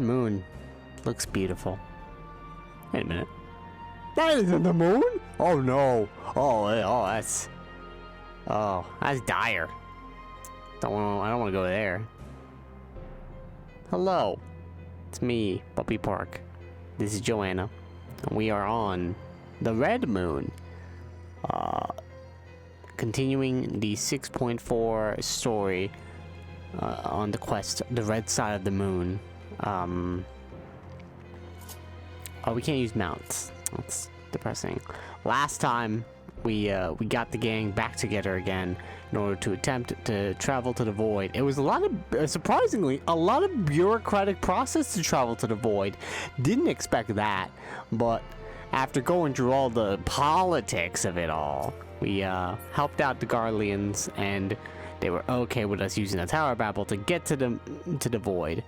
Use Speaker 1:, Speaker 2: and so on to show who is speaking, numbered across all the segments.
Speaker 1: That moon looks beautiful. Wait a minute. That isn't the moon? Oh no. That's dire. I don't want to go there. Hello. It's me, Buppy Park. This is Joanna. And we are on the red moon. Continuing the 6.4 story on the quest, the red side of the moon. Oh, we can't use mounts. That's depressing. Last time, we got the gang back together again in order to attempt to travel to the void. It was a lot of, surprisingly, a lot of bureaucratic process to travel to the void. Didn't expect that, but after going through all the politics of it all, we helped out the Garleans, and they were okay with us using the Tower Babel to get to the void,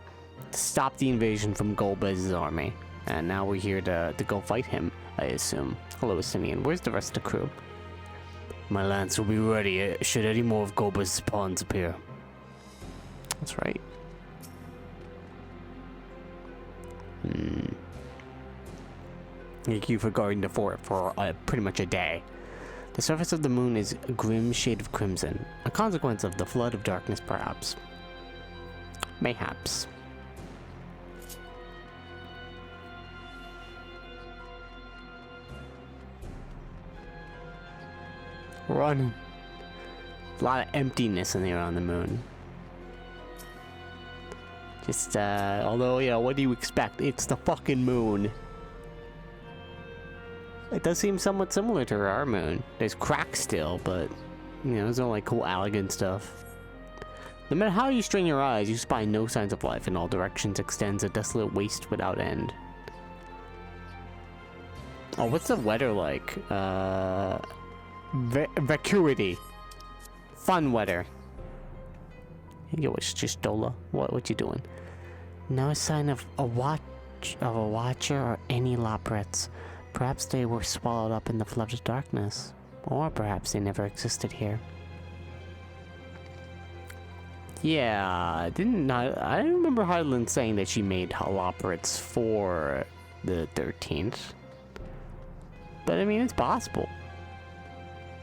Speaker 1: to stop the invasion from Golbez's army. And now we're here to go fight him, I assume. Hello, Simeon. Where's the rest of the crew? My lance will be ready should any more of Golbez's pawns appear. That's right. Thank you for guarding the fort for pretty much a day. The surface of the moon is a grim shade of crimson, a consequence of the flood of darkness, perhaps. Mayhaps. Run. A lot of emptiness in there on the moon. Just, although, you know, what do you expect? It's the fucking moon. It does seem somewhat similar to our moon. There's cracks still, but, you know, there's no, like, cool, elegant stuff. No matter how you strain your eyes, you spy no signs of life. In all directions extends a desolate waste without end. Oh, what's the weather like? Vacuity. Fun weather. Yo, it's just Dola. What you doing? No sign of a watcher or any loprets. Perhaps they were swallowed up in the flood of darkness. Or perhaps they never existed here. Yeah, I remember Hyland saying that she made holoperets for the 13th. But I mean, it's possible.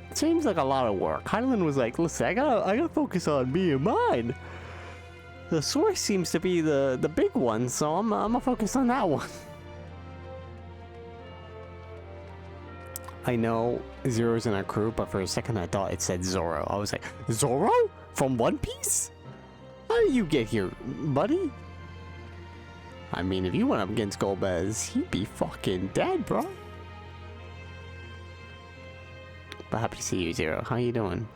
Speaker 1: It seems like a lot of work. Hyland was like, listen, I gotta focus on me and mine. The source seems to be the big one, so I'm gonna focus on that one. I know Zero's in our crew, but for a second I thought it said Zoro. I was like, Zoro? From One Piece? How did you get here, buddy? I mean, if you went up against Golbez, he'd be fucking dead, bro. But happy to see you, Zero. How you doing?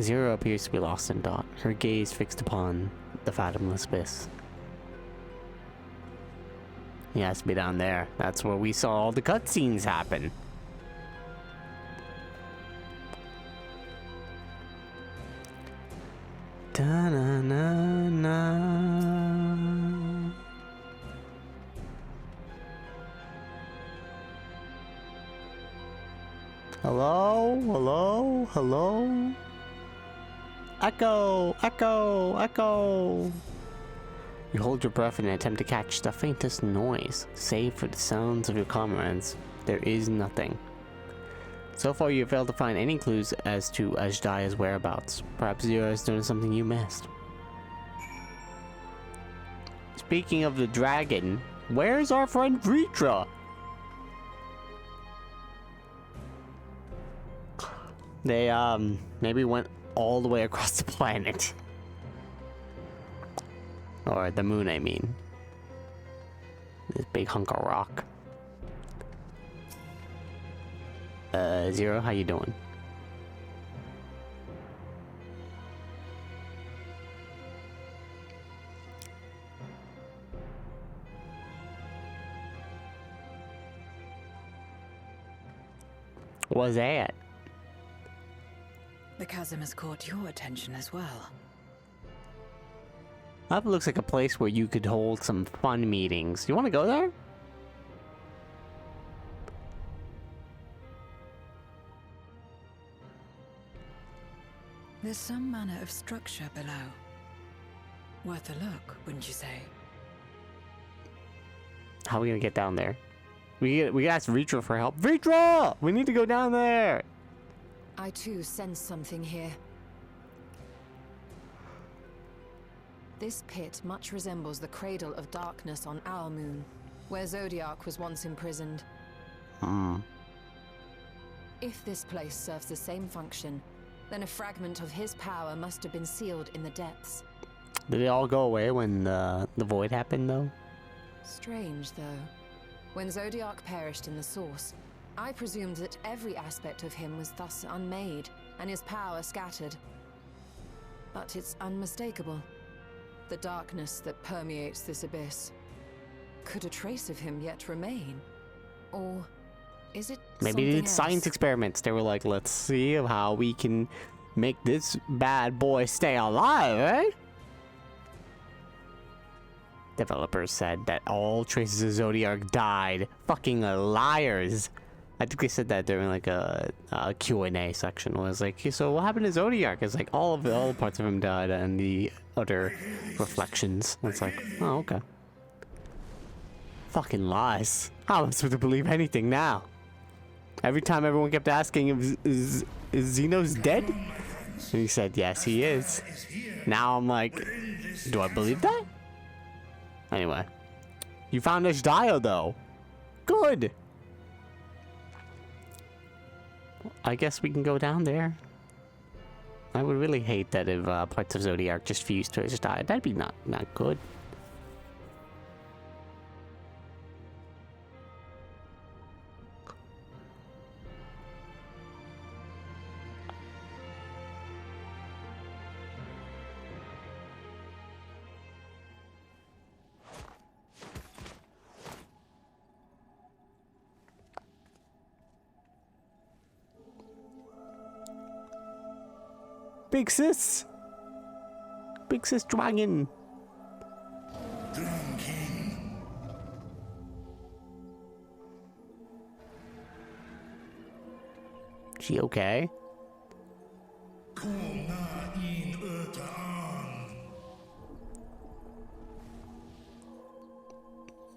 Speaker 1: Zero appears to be lost in thought, her gaze fixed upon the fathomless abyss. He has to be down there. That's where we saw all the cutscenes happen. Da-na-na-na. Hello? Hello? Hello? Echo! Echo! Echo! You hold your breath in an attempt to catch the faintest noise. Save for the sounds of your comrades, there is nothing. So far you have failed to find any clues as to Ajdaya's whereabouts. Perhaps Zero has done something you missed. Speaking of the dragon, where's our friend Vritra? They, maybe went all the way across the planet. Or the moon, I mean. This big hunk of rock. Zero, how you doing? What was that?
Speaker 2: The chasm has caught your attention as well.
Speaker 1: That looks like a place where you could hold some fun meetings. You want to go there?
Speaker 2: There's some manner of structure below. Worth a look, wouldn't you say?
Speaker 1: How are we gonna get down there? We asked Vitra for help. Vitra! We need to go down there!
Speaker 3: I too sense something here. This pit much resembles the cradle of darkness on our moon, where Zodiac was once imprisoned. If this place serves the same function, then a fragment of his power must have been sealed in the depths.
Speaker 1: Did it all go away when the void happened, though?
Speaker 3: Strange, though. When Zodiac perished in the source, I presumed that every aspect of him was thus unmade, and his power scattered. But it's unmistakable. The darkness that permeates this abyss. Could a trace of him yet remain? Or is it
Speaker 1: Maybe they did
Speaker 3: something
Speaker 1: science
Speaker 3: else?
Speaker 1: experiments. They were like, let's see how we can make this bad boy stay alive, eh? Developers said that all traces of Zodiac died. Fucking liars. I think they said that during like a Q&A section. It was like, so what happened to Zodiac? It's like all the parts of him died and the other reflections. It's like, oh, okay. Fucking lies. How am I supposed to believe anything now? Every time everyone kept asking him, is Xenos dead? And he said, yes, he is. Now I'm like, do I believe that? Anyway. You found Ashdio, though. Good. I guess we can go down there. I would really hate that if parts of Zodiac just fused to Ashdio. That'd be not good. Big sis! Big sis dragon! She okay?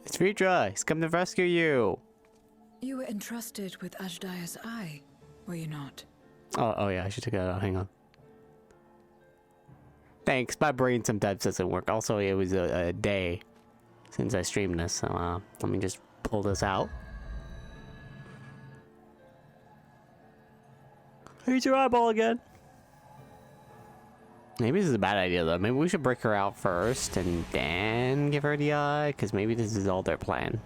Speaker 1: It's Vitra! He's come to rescue you!
Speaker 2: You were entrusted with Ashdia's eye, were you not?
Speaker 1: Oh yeah, I should take that out. Hang on. Thanks, my brain sometimes doesn't work. Also, it was a day since I streamed this, so let me just pull this out. Here's your eyeball again. Maybe this is a bad idea, though. Maybe we should break her out first and then give her the eye, because maybe this is all their plan.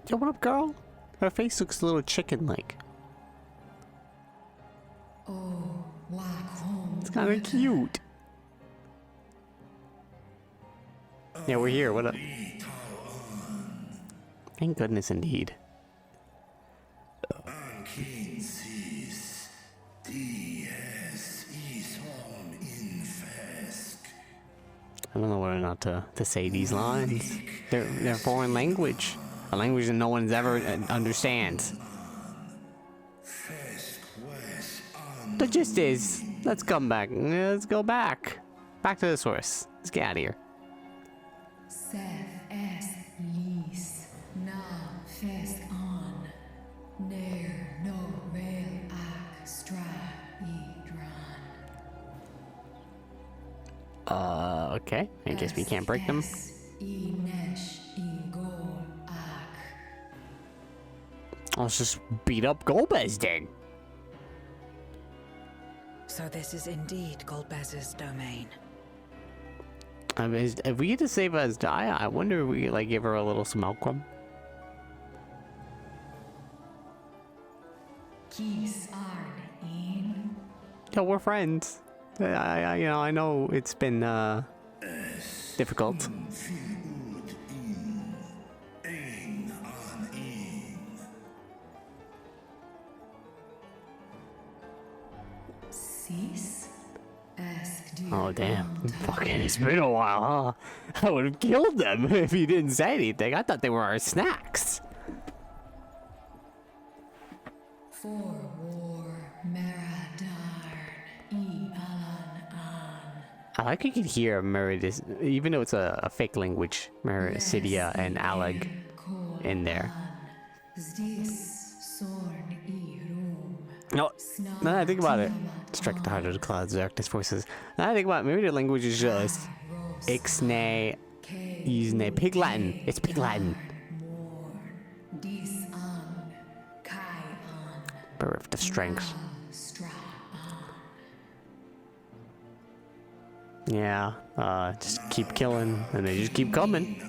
Speaker 1: Yo, what up, girl? Her face looks a little chicken-like. It's kind of cute. Yeah, we're here. What up? Thank goodness, indeed. I don't know whether or not to say these lines. They're foreign language. A language that no one's ever understands. The gist is, let's come back. Let's go back. Back to the source. Let's get out of here. Okay. I guess we can't break them. Let's just beat up Golbez then.
Speaker 2: So this is indeed Golbez's domain.
Speaker 1: If we get to save Ashdia, I wonder if we like give her a little smokrum. Yeah, we're friends. I know it's been difficult. Oh damn! Fucking, it's been a while, huh? I would have killed them if you didn't say anything. I thought they were our snacks.
Speaker 2: For war, Meradar, E Alan An.
Speaker 1: I like you can hear Meridis, even though it's a fake language, Mericidia and Aleg in there. No, now that I think about it, strike the heart of the clouds, darkness forces. Now that I think about it, maybe the language is just Ixnay, Isne, Pig Latin. It's Pig Latin. Bereft of strength. Yeah, just keep killing, and they just keep coming.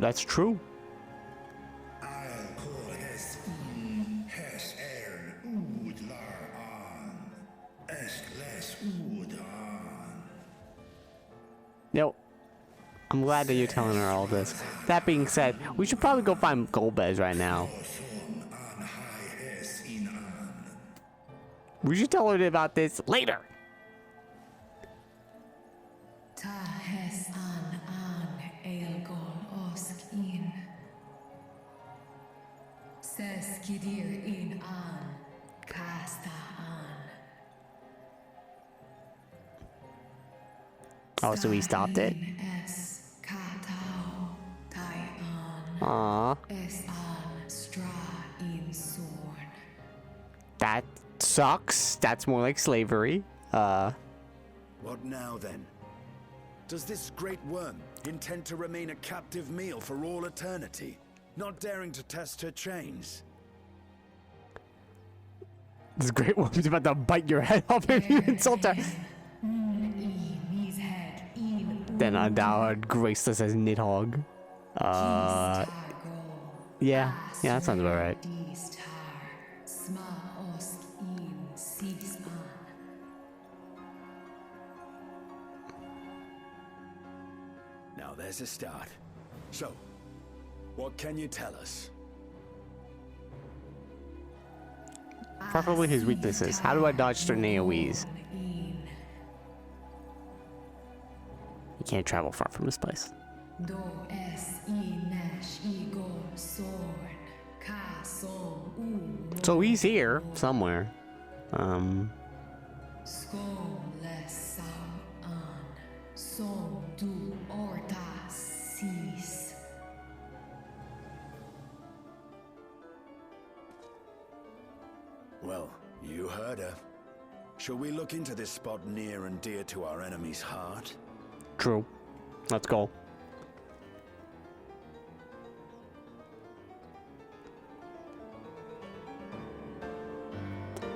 Speaker 1: That's true. No. I'm glad that you're telling her all this. That being said, we should probably go find Golbez right now. We should tell her about this later. Oh, so he stopped it? Aww. That sucks. That's more like slavery.
Speaker 4: What now then? Does this great worm intend to remain a captive meal for all eternity, not daring to test her chains?
Speaker 1: This great woman's about to bite your head off if you insult her. Then endowed graceless as Nidhogg. Yeah, that sounds about right.
Speaker 4: Now there's a start. So, what can you tell us?
Speaker 1: Preferably his weaknesses. How do I dodge certain AoEs? You can't travel far from this place. So he's here somewhere.
Speaker 4: Well, you heard her. Shall we look into this spot near and dear to our enemy's heart?
Speaker 1: True. Let's go.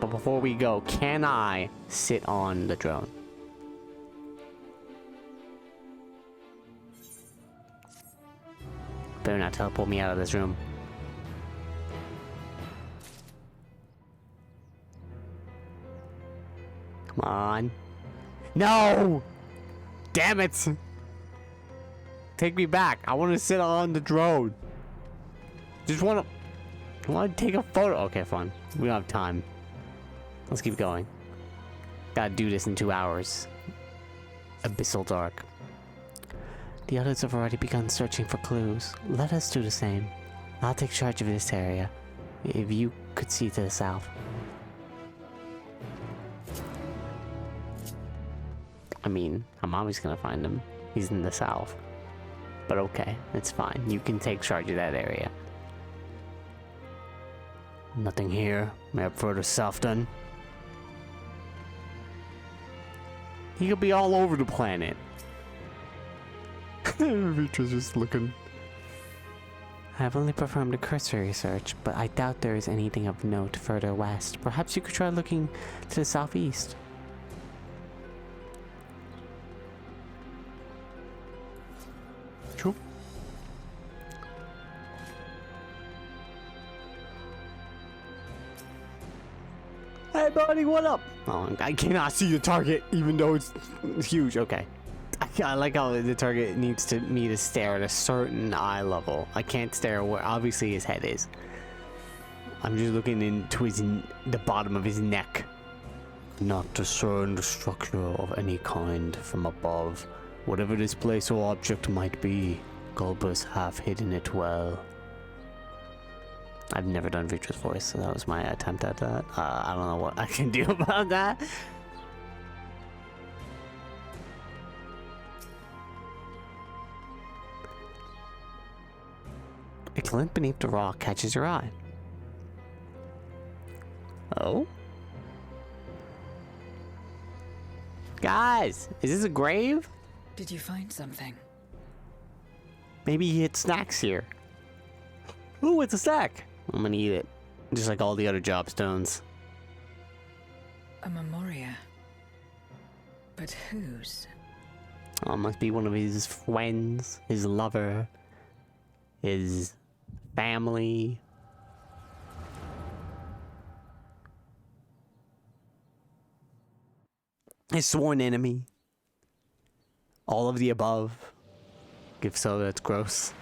Speaker 1: But before we go, can I sit on the drone? Better not teleport me out of this room. Come on. No! Damn it! Take me back. I want to sit on the drone. Just want to take a photo. Okay, fine. We don't have time. Let's keep going. Gotta do this in 2 hours. Abyssal Dark. The others have already begun searching for clues. Let us do the same. I'll take charge of this area. If you could see to the south. I mean, I'm always gonna find him. He's in the south. But okay, it's fine. You can take charge of that area. Nothing here. Map further south then. He could be all over the planet. Vitra's just looking. I have only performed a cursory search, but I doubt there is anything of note further west. Perhaps you could try looking to the southeast. True. Hey buddy, what up? Oh, I cannot see the target even though it's huge. Okay. I like how the target needs me to stare at a certain eye level. I can't stare where obviously his head is. I'm just looking into the bottom of his neck. Not discern the structure of any kind from above. Whatever this place or object might be, Gulbus have hidden it well. I've never done Vitra's voice, so that was my attempt at that. I don't know what I can do about that. A glint beneath the rock catches your eye. Oh? Guys, is this a grave?
Speaker 2: Did you find something?
Speaker 1: Maybe he hid snacks here. Ooh, it's a snack. I'm gonna eat it. Just like all the other job stones.
Speaker 2: A memoria. But whose?
Speaker 1: Oh, it must be one of his friends, his lover, his family. His sworn enemy. All of the above. If so, that's gross.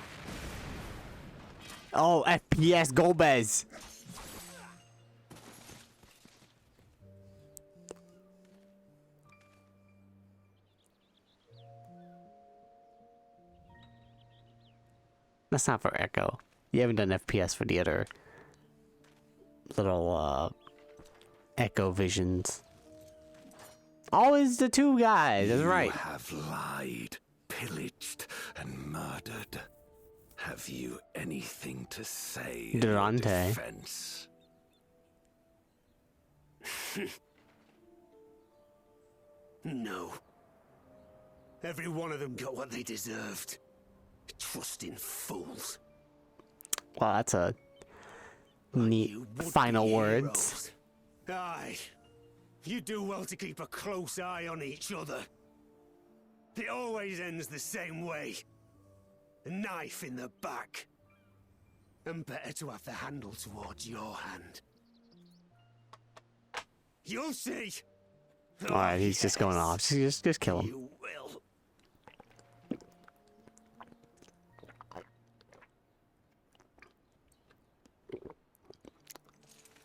Speaker 1: Oh, FPS Golbez. That's not for Echo. You haven't done FPS for the other little Echo visions. Always the two guys, that's right.
Speaker 4: You have lied, pillaged, and murdered. Have you anything to say in your
Speaker 1: Durante.
Speaker 4: defense? No. Every one of them got what they deserved. Trusting fools.
Speaker 1: Well, that's a neat
Speaker 4: You would-be
Speaker 1: final words.
Speaker 4: heroes. Aye. You do well to keep a close eye on each other. It always ends the same way. A knife in the back. And better to have the handle towards your hand. You'll see.
Speaker 1: Alright, he's just going off. Just kill him.
Speaker 4: You will.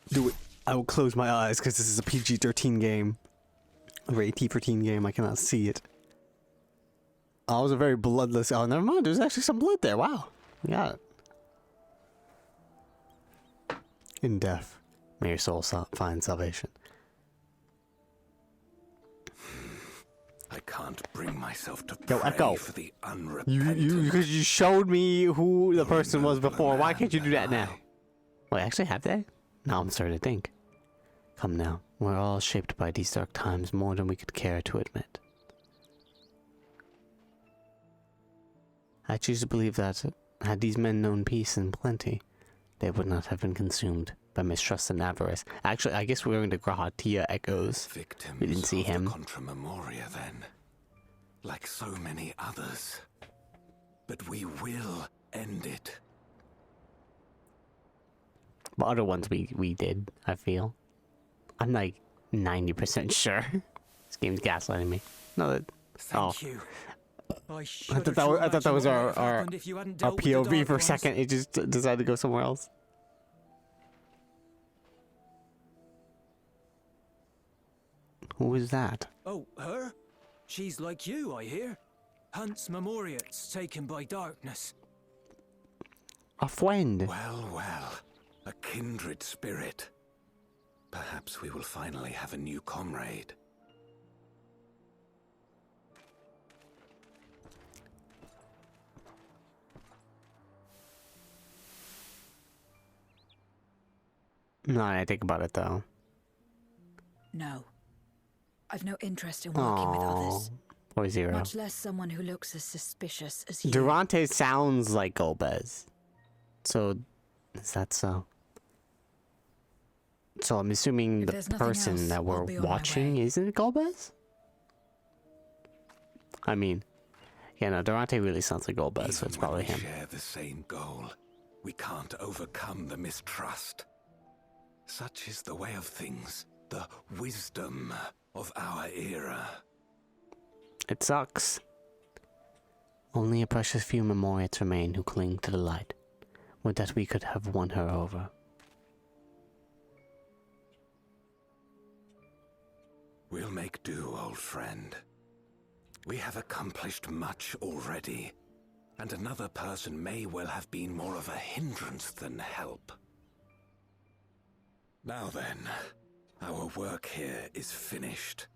Speaker 1: Do it. I will close my eyes because this is a PG-13 game. A rated T-13 game. I cannot see it. Oh, it was a very bloodless. Oh, never mind. There's actually some blood there. Wow. Yeah. In death, may your soul find salvation.
Speaker 4: I can't bring myself to
Speaker 1: Yo,
Speaker 4: pray
Speaker 1: Echo.
Speaker 4: for the unrepentant.
Speaker 1: Because you showed me who the person was before. Why can't you do that now? Wait, actually, have they? Now I'm starting to think. Come now, we're all shaped by these dark times more than we could care to admit. I choose to believe that, had these men known peace and plenty, they would not have been consumed by mistrust and avarice. Actually, I guess we're going to Grahatia Echoes.
Speaker 4: Victims
Speaker 1: We didn't see
Speaker 4: of the
Speaker 1: him.
Speaker 4: Contra Memoria then. Like so many others. But we will end it.
Speaker 1: But other ones we did, I feel. I'm like 90% sure. This game's gaslighting me. No, that...
Speaker 5: Thank you.
Speaker 1: I thought that was our POV for a second. It just decided to go somewhere else. Who is that?
Speaker 5: Oh, her? She's like you, I hear. Hunts Memoriates taken by darkness.
Speaker 1: A friend.
Speaker 4: Well, well. A kindred spirit. Perhaps we will finally have a new comrade.
Speaker 1: No, I think about it though.
Speaker 2: No. I've no interest in working with others.
Speaker 1: Poor Zero.
Speaker 2: Much less someone who looks as suspicious as you.
Speaker 1: Durante sounds like Golbez. So, is that so? So I'm assuming
Speaker 2: If
Speaker 1: the
Speaker 2: there's nothing
Speaker 1: person
Speaker 2: else,
Speaker 1: that
Speaker 2: I'll
Speaker 1: we're
Speaker 2: be on my
Speaker 1: watching
Speaker 2: way.
Speaker 1: isn't Golbez? I mean, yeah, no, Durante really sounds like Golbez, so it's
Speaker 4: Even when
Speaker 1: probably
Speaker 4: we
Speaker 1: him.
Speaker 4: share the same goal, we can't overcome the mistrust. Such is the way of things, the wisdom of our era.
Speaker 1: It sucks. Only a precious few Memoriats remain who cling to the light. Would that we could have won her over.
Speaker 6: We'll make do, old friend. We have accomplished much already, and another person may well have been more of a hindrance than help. Now then, our work here is finished.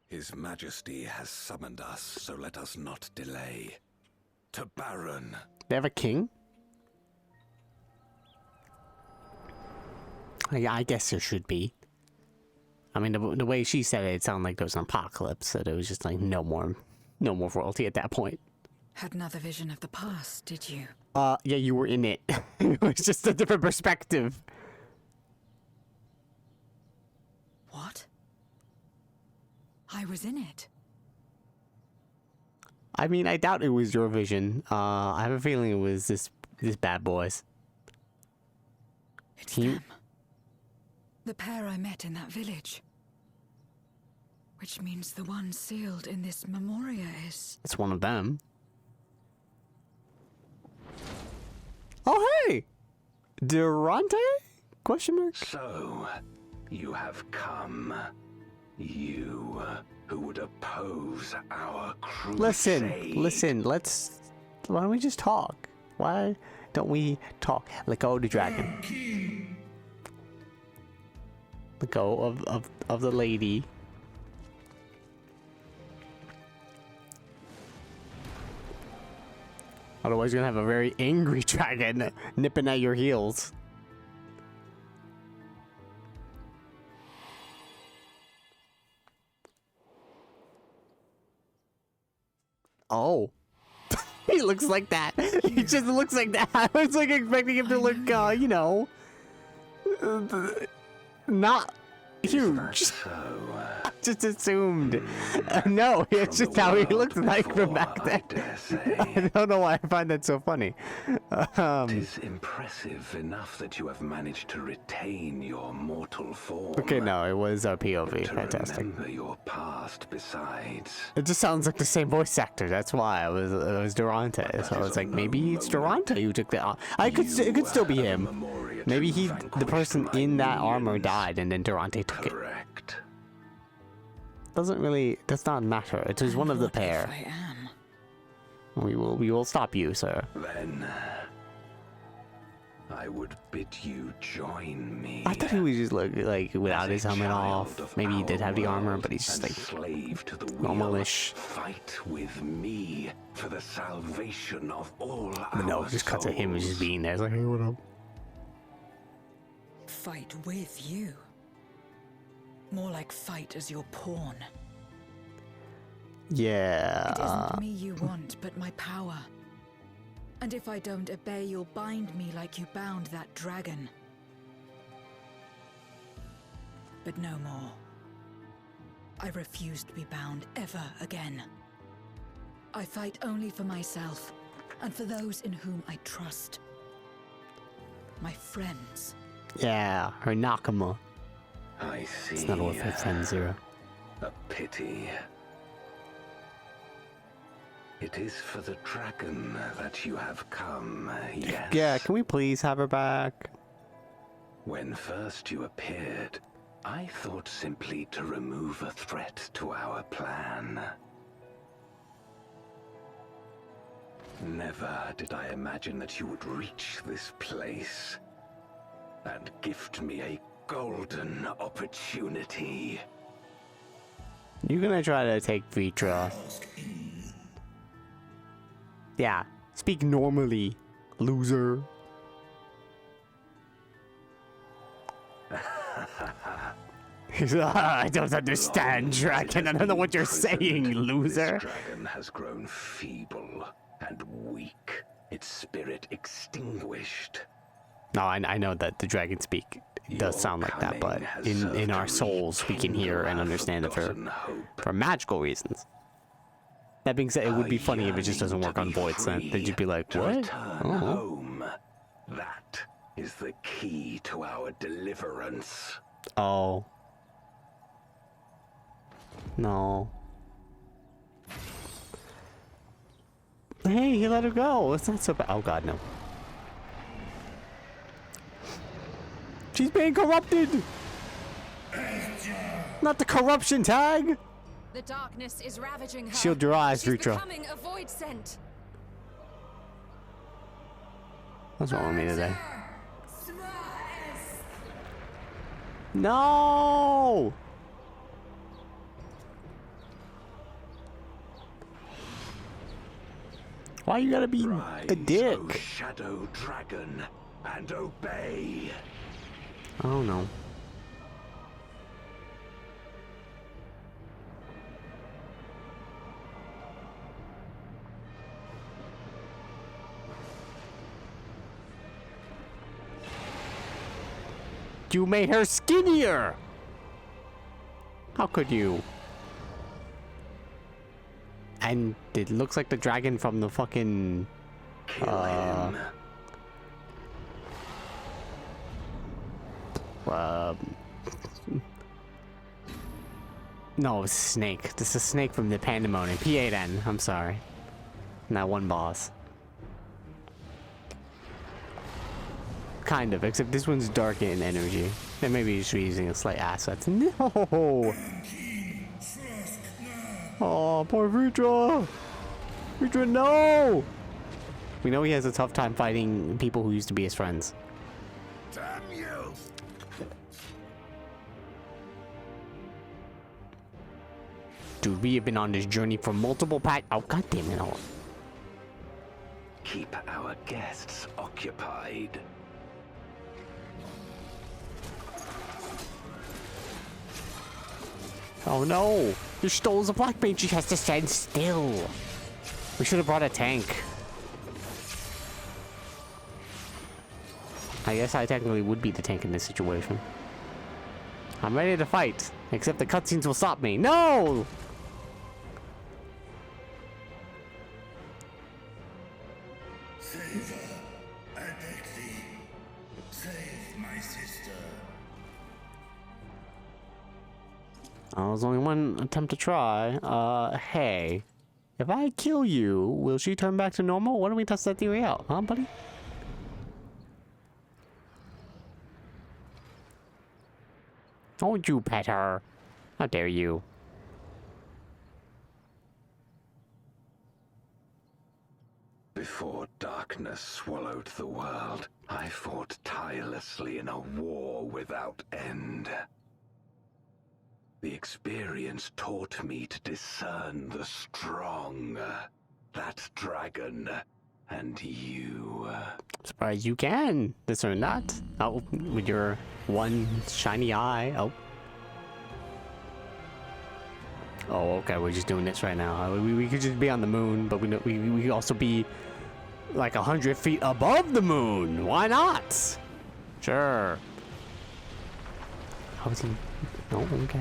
Speaker 6: His Majesty has summoned us, so let us not delay. To Baron.
Speaker 1: They have a king? I guess there should be. I mean, the way she said it, it sounded like there was an apocalypse, that it was just like no more royalty at that point.
Speaker 2: Had another vision of the past, did you?
Speaker 1: Yeah, you were in it. It was just a different perspective.
Speaker 2: What? I was in it.
Speaker 1: I mean, I doubt it was your vision. I have a feeling it was this bad boy's.
Speaker 2: It's them. The pair I met in that village. Which means the one sealed in this memoria is...
Speaker 1: It's one of them. Oh, hey! Durante? Question mark?
Speaker 6: So, you have come. You who would oppose our crusade.
Speaker 1: Listen, why don't we just talk? Why don't we talk? Let go of the dragon. Let go of the lady. Otherwise, you're gonna have a very angry dragon nipping at your heels. Oh. He looks like that. He just looks like that. I was like expecting him to look, you know, not huge. Just assumed. No, it's just how he looks like from back then. I don't know why I find that so funny.
Speaker 6: It is impressive enough that you have managed to retain your mortal form.
Speaker 1: Okay, no, it was our POV.
Speaker 6: To
Speaker 1: Fantastic.
Speaker 6: remember your past besides.
Speaker 1: It just sounds like the same voice actor. That's why it was Durante. So I was like, maybe it's Durante who took that. It could still be him. Maybe the person in that armor died, and then Durante took it.
Speaker 6: Correct.
Speaker 1: Does not matter. It is one of the pair.
Speaker 2: I am.
Speaker 1: We will stop you, sir.
Speaker 6: Then I would bid you join me.
Speaker 1: I thought he was just like without his helmet off. Maybe he did have the armor, but he's just like
Speaker 6: slave to the
Speaker 1: normalish.
Speaker 6: Fight with me for the salvation of all
Speaker 1: But no,
Speaker 6: our
Speaker 1: it just cuts to him just being there. It's like, hey, what up?
Speaker 2: Fight with you. More like fight as your pawn.
Speaker 1: Yeah.
Speaker 2: It isn't me you want, but my power. And if I don't obey, you'll bind me like you bound that dragon. But no more. I refuse to be bound ever again. I fight only for myself, and for those in whom I trust. My friends.
Speaker 1: Yeah, her Nakama.
Speaker 6: I see.
Speaker 1: It's not all her friend Zero.
Speaker 6: A pity. It is for the dragon that you have come, yes.
Speaker 1: Yeah, can we please have her back?
Speaker 6: When first you appeared, I thought simply to remove a threat to our plan. Never did I imagine that you would reach this place and gift me a golden opportunity.
Speaker 1: You're gonna try to take Vitra. Yeah, speak normally, loser. I don't understand, dragon. I don't know what you're saying, loser.
Speaker 6: This dragon has grown feeble and weak, its spirit extinguished.
Speaker 1: No, I know that the dragon speak does sound like that, but in our souls we can hear and understand it for magical reasons. That being said, it would be funny if it just doesn't work on voids. Then they'd just be like, what? Oh.
Speaker 6: Home. That is the key to our deliverance.
Speaker 1: Oh. No. Hey, he let her go. It's not so bad. Oh god, no. She's being corrupted! Not the corruption tag!
Speaker 3: The darkness is ravaging her.
Speaker 1: Shield your eyes,
Speaker 3: She's
Speaker 1: Rutra.
Speaker 3: becoming a void scent.
Speaker 1: What's wrong with me today? No! Why you gotta be a
Speaker 6: Rise,
Speaker 1: dick?
Speaker 6: O shadow dragon, and obey.
Speaker 1: I don't know. You made her skinnier! How could you? And it looks like the dragon from the fucking...
Speaker 6: Kill him.
Speaker 1: No, it's a snake. This is a snake from the Pandemonium. P8N, I'm sorry. Not one boss. Kind of, except this one's dark in energy. And maybe he's using a slight assets. No! Oh, poor Vidra! Vidra, no! We know he has a tough time fighting people who used to be his friends.
Speaker 6: Damn you!
Speaker 1: Dude, we have been on this journey for multiple Oh, god damn it. Oh.
Speaker 6: Keep our guests occupied.
Speaker 1: Oh no! You stole the black mage. She has to stand still. We should have brought a tank. I guess I technically would be the tank in this situation. I'm ready to fight, except the cutscenes will stop me. No!
Speaker 7: Save her. I beg thee. Save my sister.
Speaker 1: Oh, there's only one attempt to try. Hey. If I kill you, will she turn back to normal? Why don't we test that theory out, huh, buddy? Don't you pet her. How dare you?
Speaker 6: Before darkness swallowed the world, I fought tirelessly in a war without end. The experience taught me to discern the strong, that dragon, and you.
Speaker 1: Surprised you can discern that. Oh, with your one shiny eye. Oh. Oh, okay, we're just doing this right now. We could just be on the moon, but we could also be like 100 feet above the moon. Why not? Sure. How is he? Oh, okay.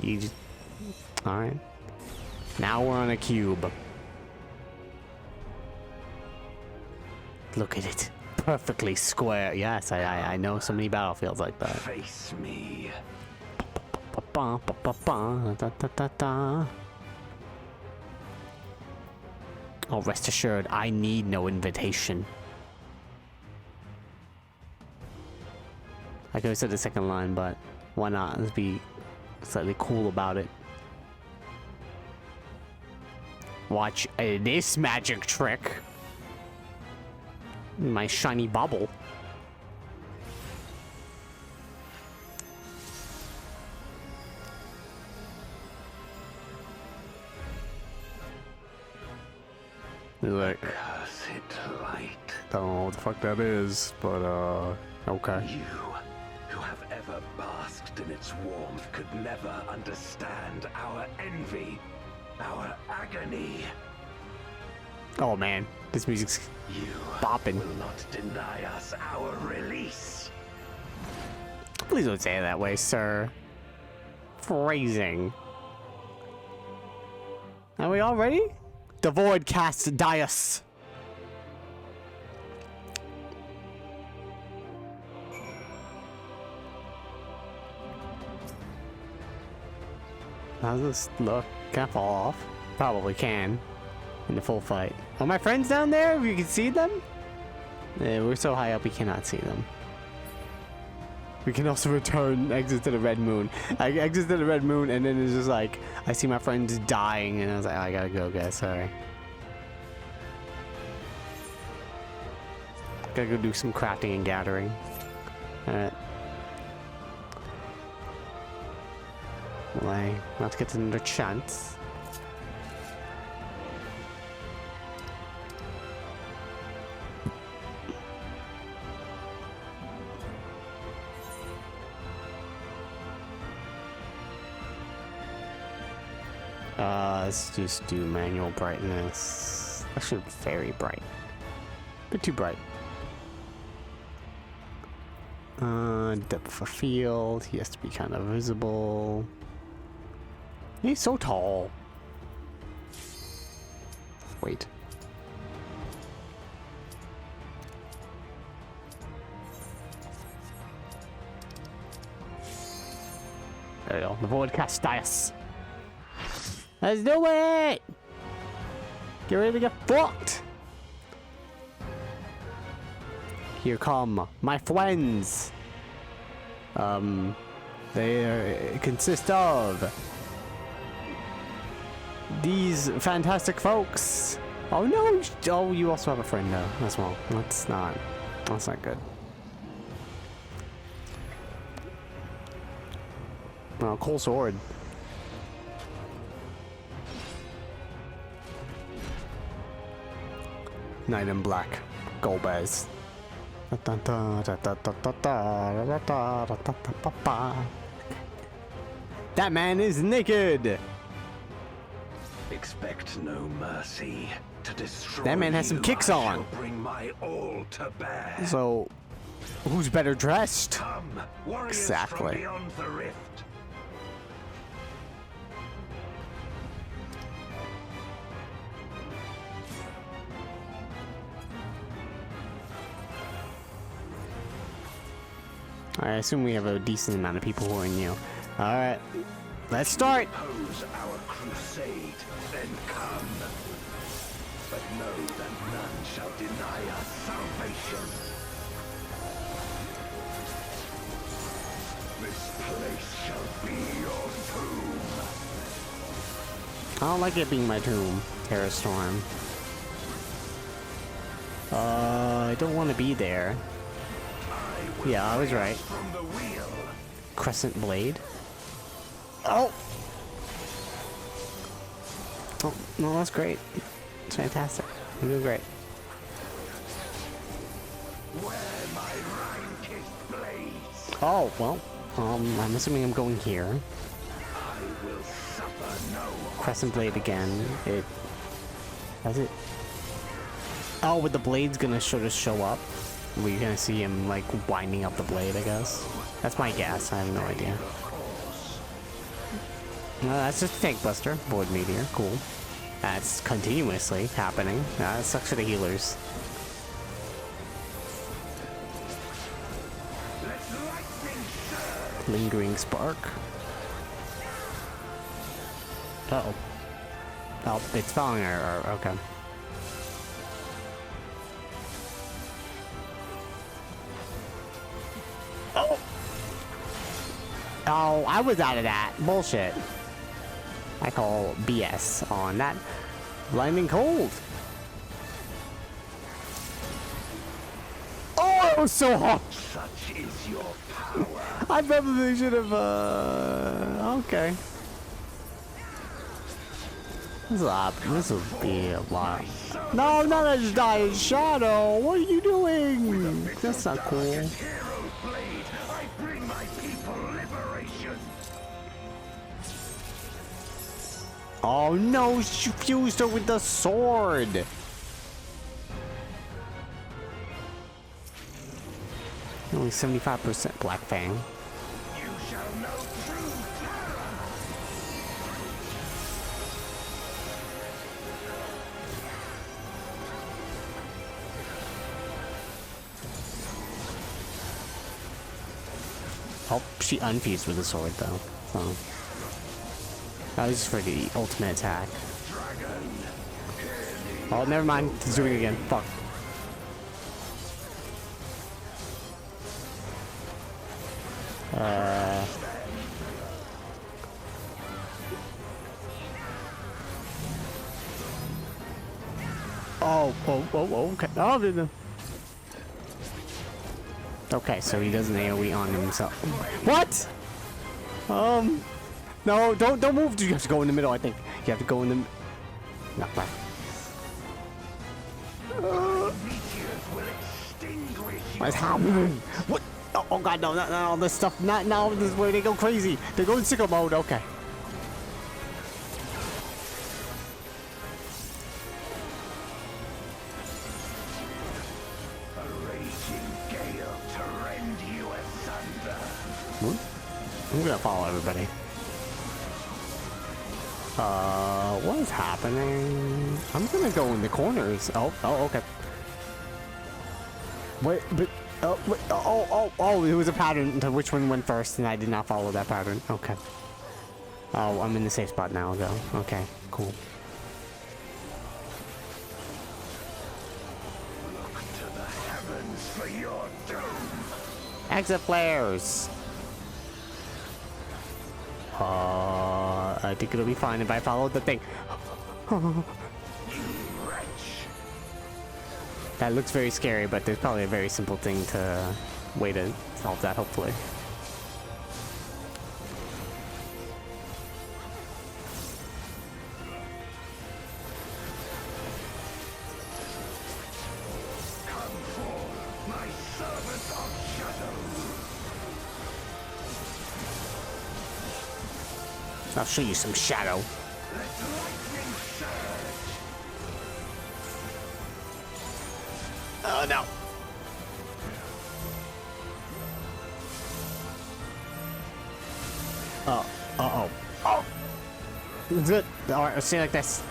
Speaker 1: You just... Alright. Now we're on a cube. Look at it. Perfectly square. Yes, I know so many battlefields like that.
Speaker 6: Face me.
Speaker 1: Oh, rest assured, I need no invitation. I could have said the second line, but why not? Let's be slightly cool about it. Watch this magic trick. My shiny bubble. Like,
Speaker 6: Cursed light.
Speaker 1: don't know what the fuck that is, but okay.
Speaker 6: You, who have ever basked in its warmth, could never understand our envy, our agony.
Speaker 1: Oh man, this music's
Speaker 6: You
Speaker 1: bopping.
Speaker 6: will not deny us our release.
Speaker 1: Please don't say it that way, sir. Phrasing. Are we all ready? The void cast Dias. How does this look? Can I fall off? Probably can. in the full fight. Are my friends down there? You can see them? Yeah, we're so high up we cannot see them. We can also return, exit to the red moon. I exit to the red moon and then it's just like, I see my friends dying and I was like, oh, I gotta go guys, sorry. Gotta go do some crafting and gathering. Alright. Well, let's get another chance. Let's just do manual brightness. Actually, very bright. But too bright. Depth of field. He has to be kind of visible. He's so tall. Wait. There we go. The void cast dice. Let's do it! Get ready to get fucked! Here come my friends. They consist of these fantastic folks. Oh no! Oh, you also have a friend though as well. That's not good. Oh, cool sword. Knight in black. Golbez. That man is naked!
Speaker 6: Expect no mercy. To destroy
Speaker 1: that man has some kicks
Speaker 6: I
Speaker 1: on.
Speaker 6: shall bring my all to bear.
Speaker 1: So, who's better dressed?
Speaker 6: Come, warriors
Speaker 1: Exactly.
Speaker 6: from beyond the rift.
Speaker 1: I assume we have a decent amount of people who are new. Alright, let's start!
Speaker 6: Oppose our crusade, then come. But know that none shall deny us salvation. This place shall be your tomb.
Speaker 1: I don't like it being my tomb, Terror Storm. I don't want to be there. Yeah, I was right. Crescent Blade. Oh! Oh, no, that's great. It's fantastic. I'm doing great. Oh, well, I'm assuming I'm going here. Crescent Blade again. Does it? Oh, but the blade's gonna sort of show up. We're gonna see him like winding up the blade, I guess. That's my guess. I have no idea. No, that's just a tank buster. Void meteor. Cool. That's continuously happening. That sucks for the healers. Lingering spark. Uh-oh. Oh, it's falling. Okay. Oh! Oh, I was out of that. Bullshit. I call BS on that. Blinding cold. Oh, it was so hot.
Speaker 6: Such is your power.
Speaker 1: I probably should have, okay. This will be a lot. No, not a giant shadow. What are you doing? That's not cool.
Speaker 6: Hero blade, I bring my people liberation.
Speaker 1: Oh no, she fused her with the sword. Only 75% Black Fang.
Speaker 6: You shall know true terror.
Speaker 1: Oh, she unfused with the sword though. So that was for the ultimate attack.
Speaker 6: Dragon, in
Speaker 1: Oh, never mind. He's doing it again. Fuck. Oh, okay. Oh, no. Okay, so he doesn't AoE on himself. What? No, don't move. You have to go in the middle, I think. You have to go in the... No, right. What's happening? What? Oh god, no, not all this stuff. Not now. This is where they go crazy. They go in sicko mode. Okay. I'm gonna follow everybody. What is happening? I'm gonna go in the corners. Oh, okay. Wait, but wait, it was a pattern to which one went first, and I did not follow that pattern. Okay. Oh, I'm in the safe spot now, though. Okay, cool.
Speaker 7: Look to the heavens for your doom.
Speaker 1: Exit flares. I think it'll be fine if I follow the thing. That looks very scary, but there's probably a very simple thing to way to solve that, hopefully.
Speaker 7: Come forth, my servant of shadow.
Speaker 1: I'll show you some shadow.
Speaker 7: Let lightning surge.
Speaker 1: Oh no. Oh. That's it. Alright, let's stay like this.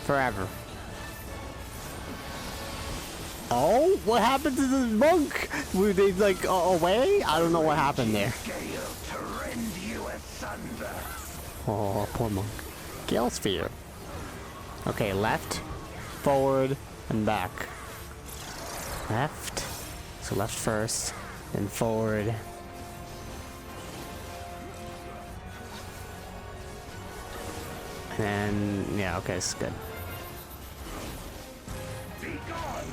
Speaker 1: Forever. Oh, what happened to the monk? Were they like away? I don't know what happened there.
Speaker 7: Gale to rend you asunder.
Speaker 1: Oh, poor monk. Gale sphere. Okay, left, forward, and back. Left. So left first, then forward. And then, yeah, okay, it's good.
Speaker 7: Be gone.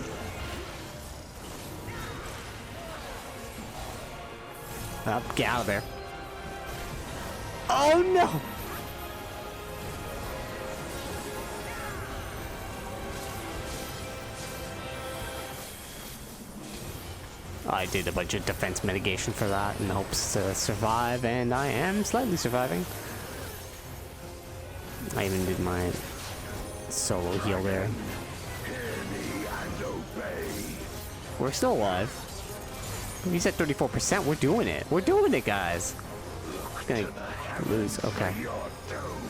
Speaker 1: Up, get out of there. Oh no! I did a bunch of defense mitigation for that in hopes to survive, and I am slightly surviving. I even did my solo heal there.
Speaker 7: Hear me and obey.
Speaker 1: We're still alive. He's at 34%. We're doing it. We're doing it, guys. Gonna lose. Okay.
Speaker 7: Your doom.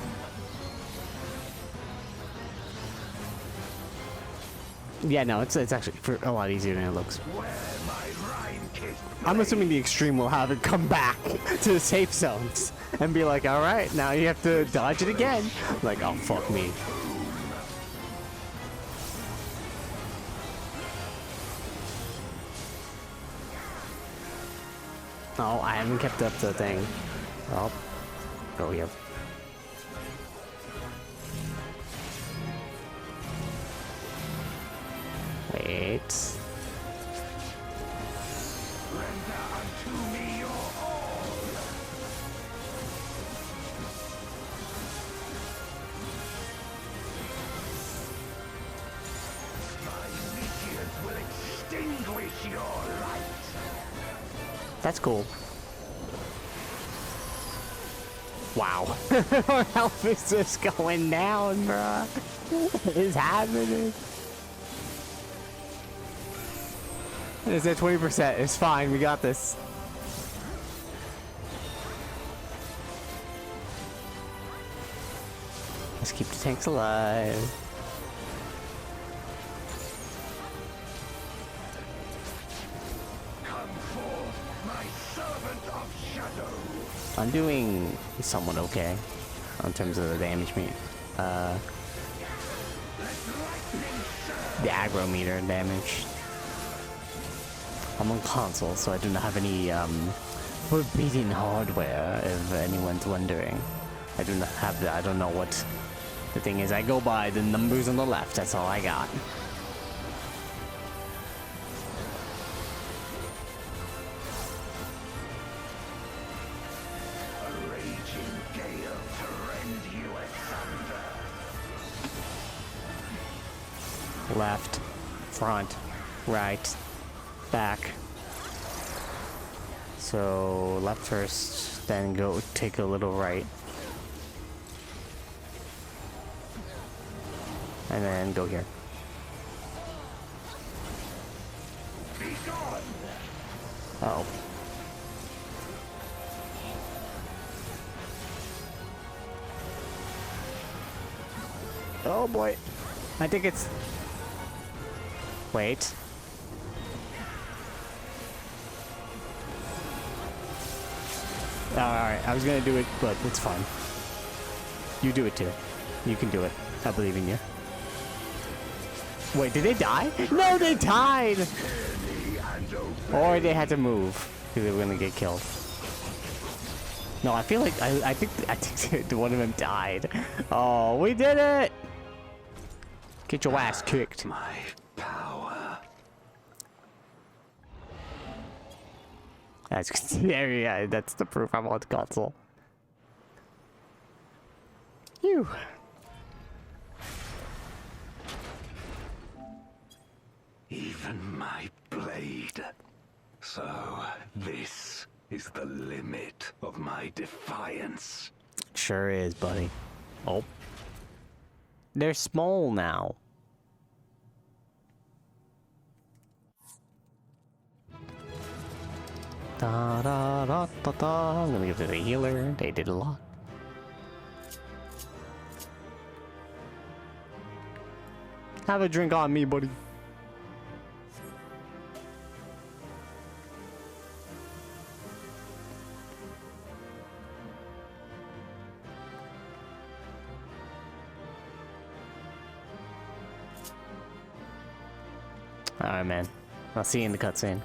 Speaker 1: Yeah, no, it's actually a lot easier than it looks.
Speaker 7: Where my rhyme kick.
Speaker 1: I'm assuming the extreme will have it come back to the safe zones and be like, all right, now you have to dodge it again. Like, oh, fuck me. Oh, I haven't kept up the thing. Oh, go here. Wait.
Speaker 7: Render unto me your all. My meteors will extinguish your light.
Speaker 1: That's cool. Wow. Our health is just going down, bruh. What is happening? It's at 20%. It's fine. We got this. Let's keep the tanks alive.
Speaker 7: Come forth, my servant of shadow.
Speaker 1: I'm doing somewhat okay in terms of the damage me.
Speaker 7: Let lightning
Speaker 1: the aggro meter damage. I'm on console, so I do not have any forbidden hardware, if anyone's wondering. I do not have that. I don't know what the thing is. I go by the numbers on the left. That's all I got.
Speaker 7: A raging gale to rend you asunder.
Speaker 1: Left, front, right, back. So left first, then go take a little right. And then go here.
Speaker 7: Be gone!
Speaker 1: Uh oh. Oh boy. I think it's... Wait. Alright, I was gonna do it, but it's fine. You do it too. You can do it. I believe in you. Wait, did they die? No, they died! Or they had to move, because they were gonna get killed. No, I feel like, I think one of them died. Oh, we did it! Get your ass kicked.
Speaker 6: My power.
Speaker 1: That's, yeah, that's the proof I'm on console. Phew.
Speaker 6: Even my blade. So, this is the limit of my defiance.
Speaker 1: Sure is, buddy. Oh. They're small now. Da da da da da. I'm gonna give it a healer. They did a lot. Have a drink on me, buddy. Alright, man. I'll see you in the cutscene.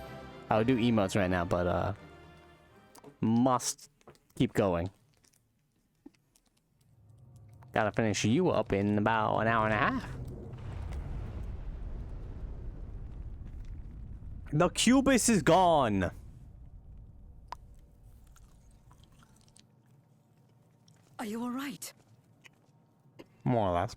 Speaker 1: I would do emotes right now, but, must keep going. Gotta finish you up in about an hour and a half. The Cubus is gone!
Speaker 2: Are you alright?
Speaker 1: More or less.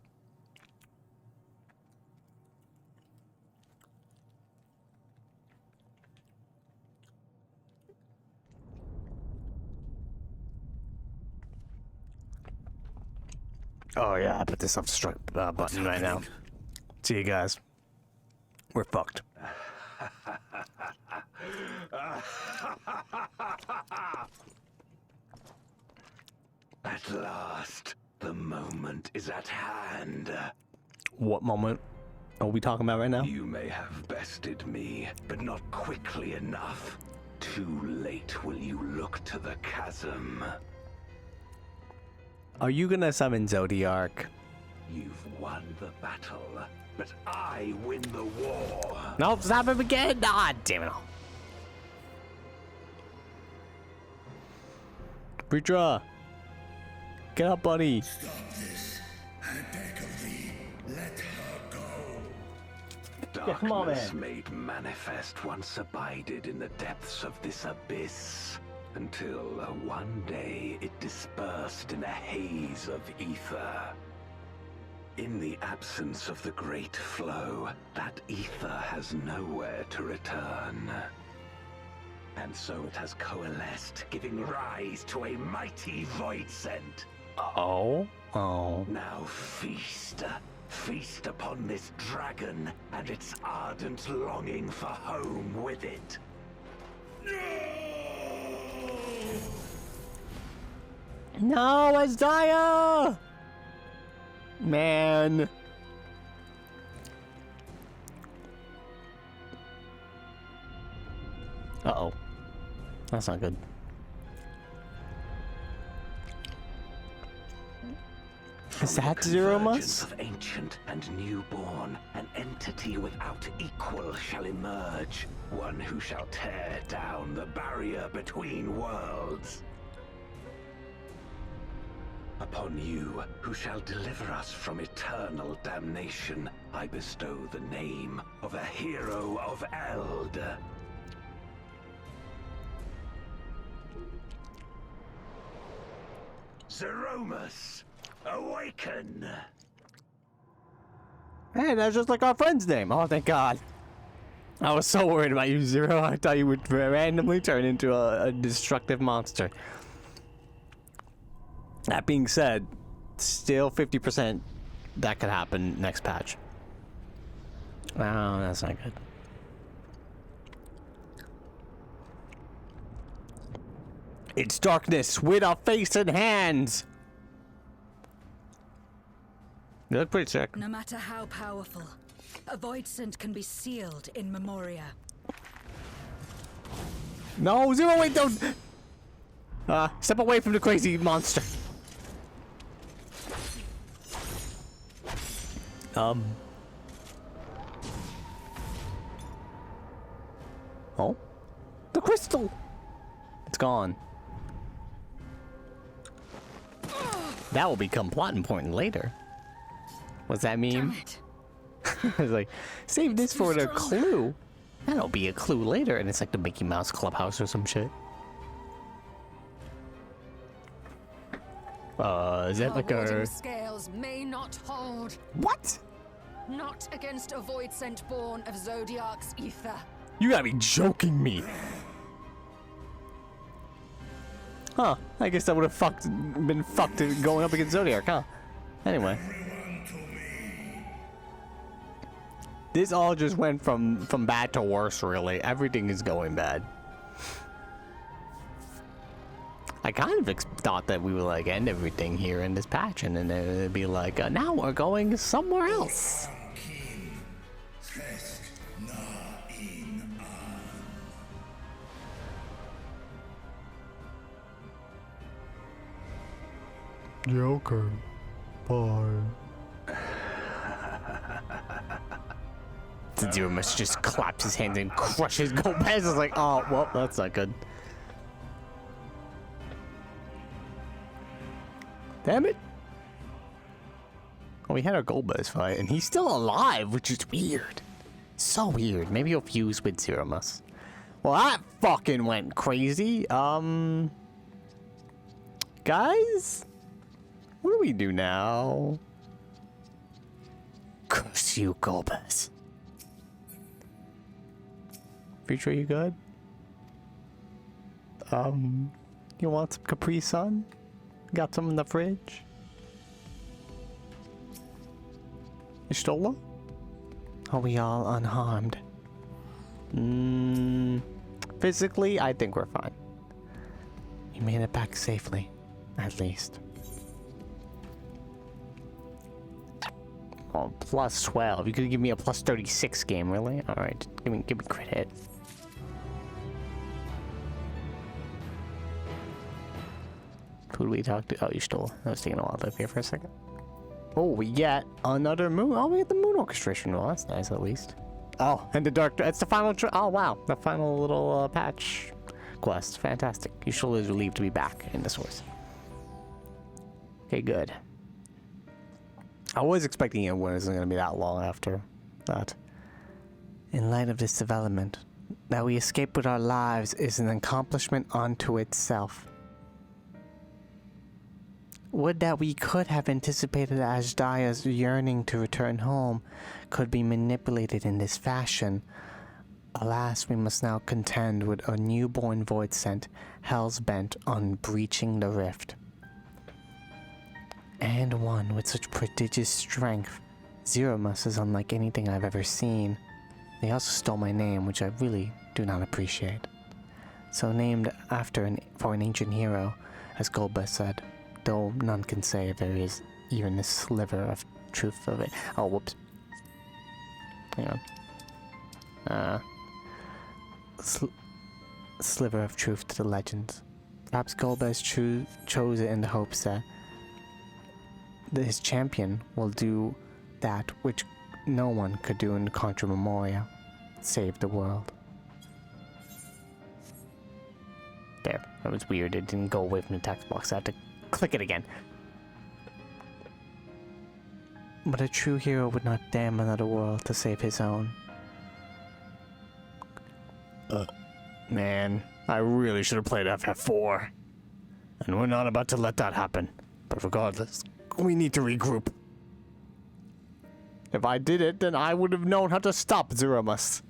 Speaker 1: Oh yeah, I put this off strike button right now. See you guys. We're fucked.
Speaker 6: At last, the moment is at hand.
Speaker 1: What moment are we talking about right now?
Speaker 6: You may have bested me, but not quickly enough. Too late will you look to the chasm.
Speaker 1: Are you gonna summon Zodiark?
Speaker 6: You've won the battle, but I win the war.
Speaker 1: Nope, stop him again! Ah, damn it all. Preacher! Get up, buddy!
Speaker 7: Stop this. I beg of thee, let her go.
Speaker 1: come on,
Speaker 6: Darkness
Speaker 1: man.
Speaker 6: made manifest once abided in the depths of this abyss, until one day it dispersed in a haze of ether. In the absence of the great flow, that ether has nowhere to return. And so it has coalesced, giving rise to a mighty void scent.
Speaker 1: Oh? Oh.
Speaker 6: Now feast. Feast upon this dragon and its ardent longing for home with it.
Speaker 1: No, Isaiah! Man. Uh-oh. That's not good.
Speaker 6: From
Speaker 1: Is that
Speaker 6: the
Speaker 1: Zero
Speaker 6: convergence
Speaker 1: Mus?
Speaker 6: of ancient and newborn, an entity without equal shall emerge. One who shall tear down the barrier between worlds. Upon you, who shall deliver us from eternal damnation, I bestow the name of a hero of Eld. Zeromus, awaken!
Speaker 1: Hey, that's just like our friend's name. Oh, thank God. I was so worried about you, Zero. I thought you would randomly turn into a destructive monster. That being said, still 50% that could happen next patch. Oh, that's not good. It's darkness with a face and hands. You look pretty sick.
Speaker 2: No matter how powerful, a void scent can be sealed in Memoria.
Speaker 1: No, Zero, wait, don't. Step away from the crazy monster. Oh, the crystal. It's gone. That will become plot important later. What's that mean?
Speaker 2: Damn it.
Speaker 1: I was like, save this
Speaker 2: too
Speaker 1: for the
Speaker 2: strong.
Speaker 1: clue. That'll be a clue later, and it's like the Mickey Mouse Clubhouse or some shit. Is that
Speaker 3: Our
Speaker 1: like
Speaker 3: warding
Speaker 1: a...
Speaker 3: scales may not hold.
Speaker 1: What?
Speaker 3: Not against a void scent born of Zodiac's ether.
Speaker 1: You gotta be joking me. Huh, I guess that would have been fucked going up against Zodiac, huh? Anyway. This all just went from bad to worse, really. Everything is going bad. I kind of thought that we would like end everything here in this patch, and then it'd be like, now we're going somewhere else. Joker. Bye. Zero must just claps his hands and crushes Gomez. It's like, oh, well, that's not good. Damn it. Oh, we had our Golbez fight, and he's still alive, which is weird. So weird. Maybe he'll fuse with Zero Mus. Well, that fucking went crazy. Guys? What do we do now? Curse you, Golbez. Future, you good? You want some Capri Sun? Got some in the fridge? Ishtola? Are we all unharmed? Physically, I think we're fine. We made it back safely, at least. Oh, plus 12. You could give me a plus 36 game, really? Alright, give me crit hit. Who do we talk to? Oh, you stole. I was taking a while to appear for a second. Oh, we get another moon. Oh, we get the moon orchestration roll. That's nice, at least. Oh, and the dark. That's the final. Oh, wow. The final little patch quest. Fantastic. You should is relieved to be back in the source. Okay, good. I was expecting it wasn't going to be that long after that. In light of this development, that we escape with our lives is an accomplishment unto itself. Would that we could have anticipated Ajdaya's yearning to return home could be manipulated in this fashion. Alas, we must now contend with a newborn void scent, hell's bent on breaching the rift. And one with such prodigious strength. Zero Mus is unlike anything I've ever seen. They also stole my name, which I really do not appreciate. So named for an ancient hero, as Golbez said, though none can say if there is even a sliver of truth of it. Oh, whoops. Hang on. Sliver of truth to the legends. Perhaps Golbez chose it in the hopes that his champion will do that which no one could do in Contra Memoria. Save the world. There. That was weird. It didn't go away from the text box. I had to click it again. But a true hero would not damn another world to save his own. Man, I really should have played FF4. And we're not about to let that happen. But regardless, we need to regroup. If I did it, then I would have known how to stop Zeromus.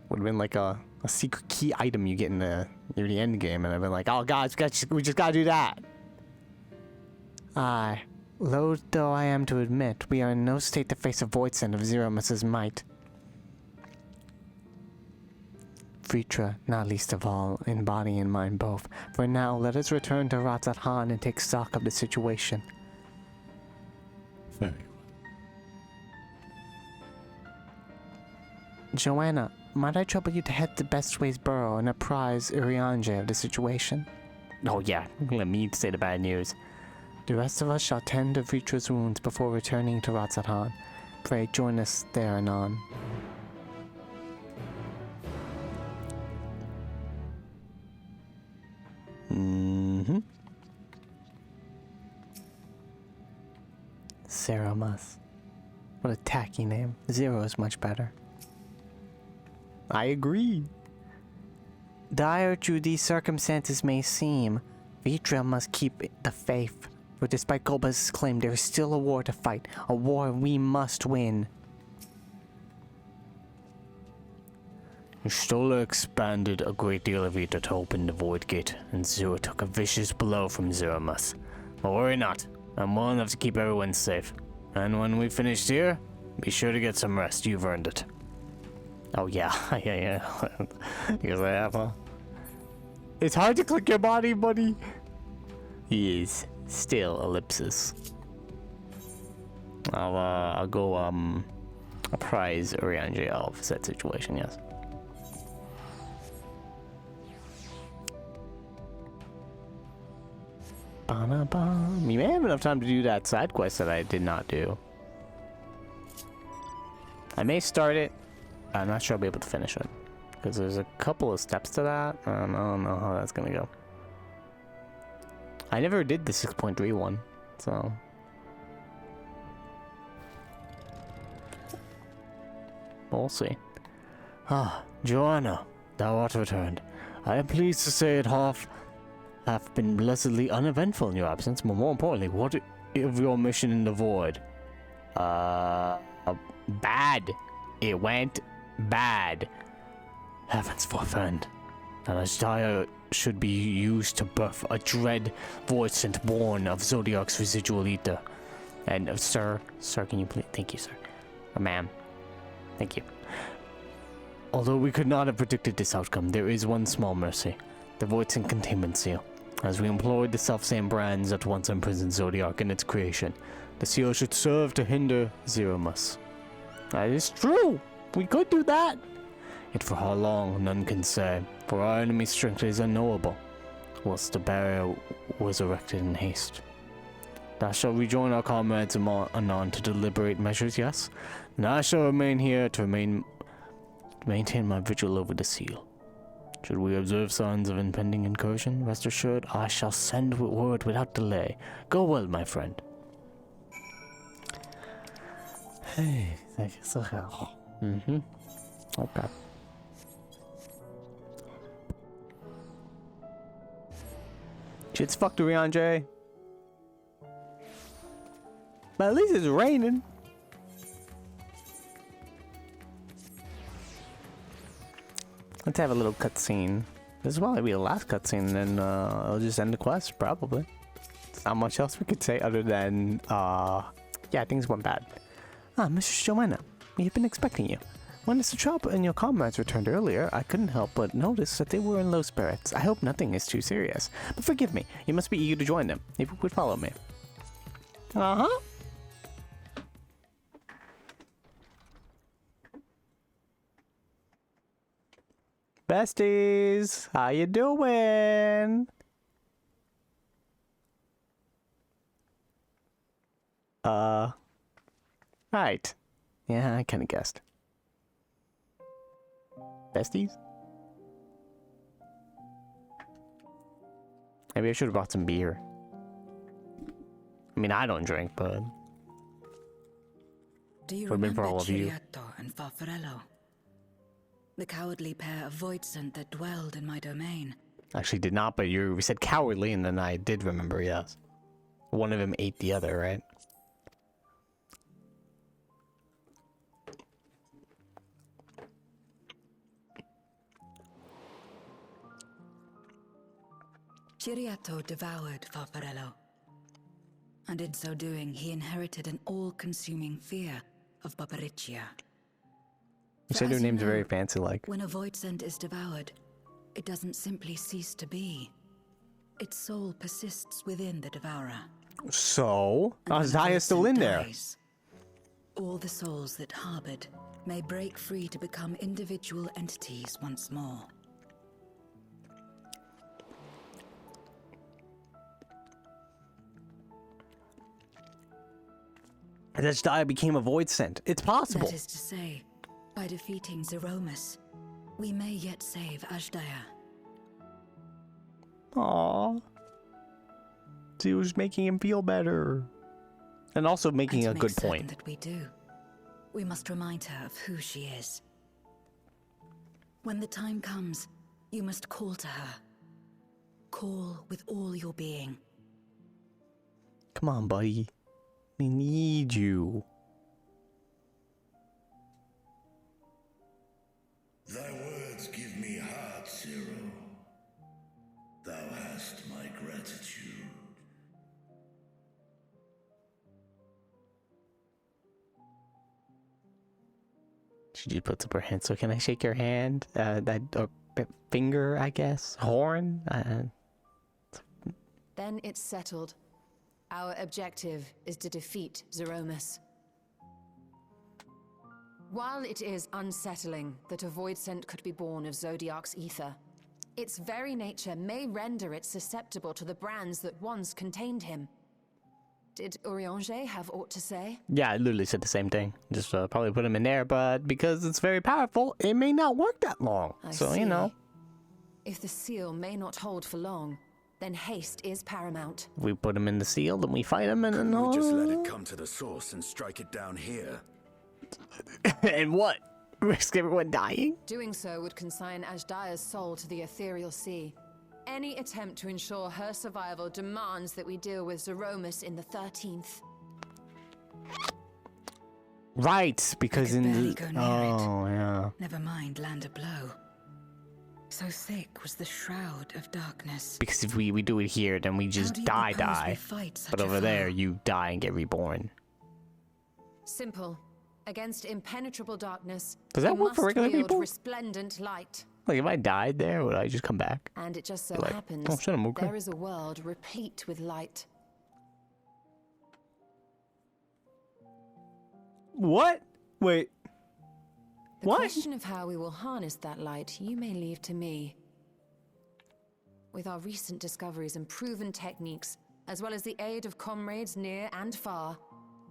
Speaker 1: Would have been like a secret key item you get in the near the end game, and I've been like, oh guys, we just gotta do that. Aye, loath though I am to admit, we are in no state to face a void send of Zeromus's might. Vritra, not least of all, in body and mind both. For now, let us return to Ratzat Han and take stock of the situation.
Speaker 7: Very
Speaker 1: Joanna, might I trouble you to head to Bestway's Burrow and apprise Urianger of the situation? Oh yeah, let me say the bad news. The rest of us shall tend to Vritra's wounds before returning to Ratzat Han. Pray join us there anon. Zeromus. What a tacky name. Zero is much better. I agree. Dire true these circumstances may seem, Vritra must keep the faith. For despite Golbez's claim, there is still a war to fight. A war we must win. Stola expanded a great deal of Vritra to open the Void Gate, and Zero took a vicious blow from Zeromus. But worry not, I'm well enough to keep everyone safe. And when we finish here, be sure to get some rest, you've earned it. Oh yeah, yeah. Because I have, huh? It's hard to click your body, buddy. He is still ellipsis. I'll go, apprise Urianger of said situation, yes. You may have enough time to do that side quest that I did not do. I may start it. I'm not sure I'll be able to finish it. Because there's a couple of steps to that. I don't know how that's going to go. I never did the 6.3 one. So. We'll see. Ah, Joanna, thou art returned. I am pleased to say it have been blessedly uneventful in your absence, but more importantly, what of your mission in the void? Bad. It went bad. Heavens forfend. And as dire should be used to birth a dread void sent born of Zodiac's residual ether. And, sir, can you please? Thank you, sir. Or ma'am. Thank you. Although we could not have predicted this outcome, there is one small mercy. The Voidsent containment seal. As we employed the self-same brands that once imprisoned Zodiac in its creation, the seal should serve to hinder Zeromus. That is true! We could do that! Yet for how long, none can say, for our enemy's strength is unknowable, whilst the barrier was erected in haste. Thou shalt rejoin our comrades anon to deliberate measures, yes? And I shall remain here to maintain my vigil over the seal. Should we observe signs of impending incursion, rest assured I shall send word without delay. Go well, my friend. Hey, thank you so much. Okay. Shit's fucked, Urianger. But at least it's raining. Let's have a little cutscene. This is probably be the last cutscene, and then I'll just end the quest, probably. There's not much else we could say other than, yeah, things went bad. Ah, Mrs. Joanna, we have been expecting you. When Mr. Chop and your comrades returned earlier, I couldn't help but notice that they were in low spirits. I hope nothing is too serious. But forgive me, you must be eager to join them. If you would follow me. Uh-huh. Besties, how you doing? Right. Yeah, I kind of guessed. Besties? Maybe I should have brought some beer. I mean, I don't drink, but
Speaker 2: Do you
Speaker 1: would've been for
Speaker 2: remember
Speaker 1: all of you.
Speaker 2: Chiriato and Farfarello? The cowardly pair of voidsent that dwelled in my domain.
Speaker 1: Actually did not, but you said cowardly, and then I did remember, yes. One of them ate the other, right?
Speaker 2: Chiriato devoured Farfarello. And in so doing, he inherited an all-consuming fear of Barbariccia.
Speaker 1: You said their names are very fancy, like.
Speaker 2: When a voidsent is devoured, it doesn't simply cease to be. Its soul persists within the devourer.
Speaker 1: So,
Speaker 2: And when a
Speaker 1: Azaya's still
Speaker 2: voidsent
Speaker 1: in there.
Speaker 2: dies, all the souls that harbored may break free to become individual entities once more.
Speaker 1: Azaya became a void scent. It's possible.
Speaker 2: That is to say, by defeating Zeromus, we may yet save Ashdaya.
Speaker 1: Aww. She was making him feel better. And also making
Speaker 2: And
Speaker 1: a
Speaker 2: to
Speaker 1: good
Speaker 2: make certain
Speaker 1: point.
Speaker 2: that we do, we must remind her of who she is. When the time comes, you must call to her. Call with all your being.
Speaker 1: Come on, buddy. We need you.
Speaker 7: Thy words give me heart, Zero. Thou hast my gratitude.
Speaker 1: She just puts up her hand. So can I shake your hand? Finger, I guess. Horn.
Speaker 3: Then it's settled. Our objective is to defeat Zeromus. While it is unsettling that a voidsent could be born of Zodiac's ether, its very nature may render it susceptible to the brands that once contained him. Did Urianger have aught to say?
Speaker 1: Yeah, I literally said the same thing. Just probably put him in there, but because it's very powerful, it may not work that long.
Speaker 3: I
Speaker 1: So,
Speaker 3: see.
Speaker 1: you know.
Speaker 3: If the seal may not hold for long, then haste is paramount.
Speaker 1: We put him in the seal, then we fight him, and then...
Speaker 8: Couldn't we just let it come to the source and strike it down here?
Speaker 1: And what? Risk everyone dying?
Speaker 3: Doing so would consign Ajdaya's soul to the ethereal sea. Any attempt to ensure her survival demands that we deal with Zeromus in the 13th.
Speaker 1: Right, because
Speaker 2: could
Speaker 1: in
Speaker 2: barely
Speaker 1: the...
Speaker 2: go near
Speaker 1: Oh, yeah.
Speaker 2: Never mind land a blow. So thick was the shroud of darkness.
Speaker 1: Because if we do it here, then we
Speaker 2: How
Speaker 1: just
Speaker 2: do you
Speaker 1: die.
Speaker 2: propose we fight such
Speaker 1: But
Speaker 2: a
Speaker 1: over there,
Speaker 2: foe?
Speaker 1: you die and get reborn.
Speaker 3: Simple. Against impenetrable darkness,
Speaker 1: Does that
Speaker 3: you
Speaker 1: work for
Speaker 3: must
Speaker 1: regular
Speaker 3: wield
Speaker 1: people?
Speaker 3: resplendent light.
Speaker 1: Like, if I died there, would I just come back?
Speaker 3: And it just so
Speaker 1: Like,
Speaker 3: happens
Speaker 1: oh, shit, I'm okay.
Speaker 3: there is a world replete with light.
Speaker 1: What? Wait.
Speaker 3: The
Speaker 1: What?
Speaker 3: question of how we will harness that light, you may leave to me. With our recent discoveries and proven techniques, as well as the aid of comrades near and far,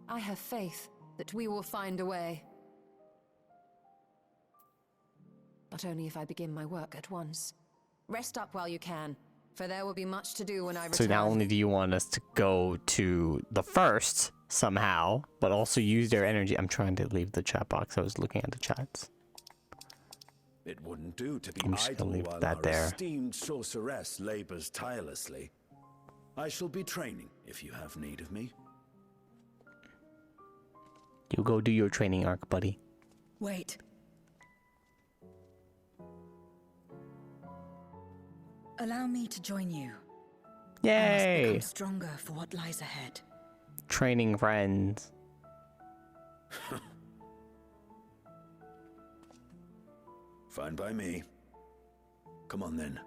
Speaker 3: I have faith that we will find a way. But only if I begin my work at once. Rest up while you can, for there will be much to do when I return.
Speaker 1: So not only do you want us to go to the first somehow, but also use their energy. I'm trying to leave the chat box. I was looking at the chats.
Speaker 8: It wouldn't do to be
Speaker 1: I'm just
Speaker 8: idle
Speaker 1: gonna leave
Speaker 8: while
Speaker 1: that
Speaker 8: our
Speaker 1: there.
Speaker 8: esteemed sorceress labors tirelessly. I shall be training if you have need of me.
Speaker 1: You go do your training arc, buddy.
Speaker 2: Wait. Allow me to join you. I must
Speaker 1: Yay!
Speaker 2: become stronger for what lies ahead.
Speaker 1: Training friends.
Speaker 8: Fine by me. Come on then.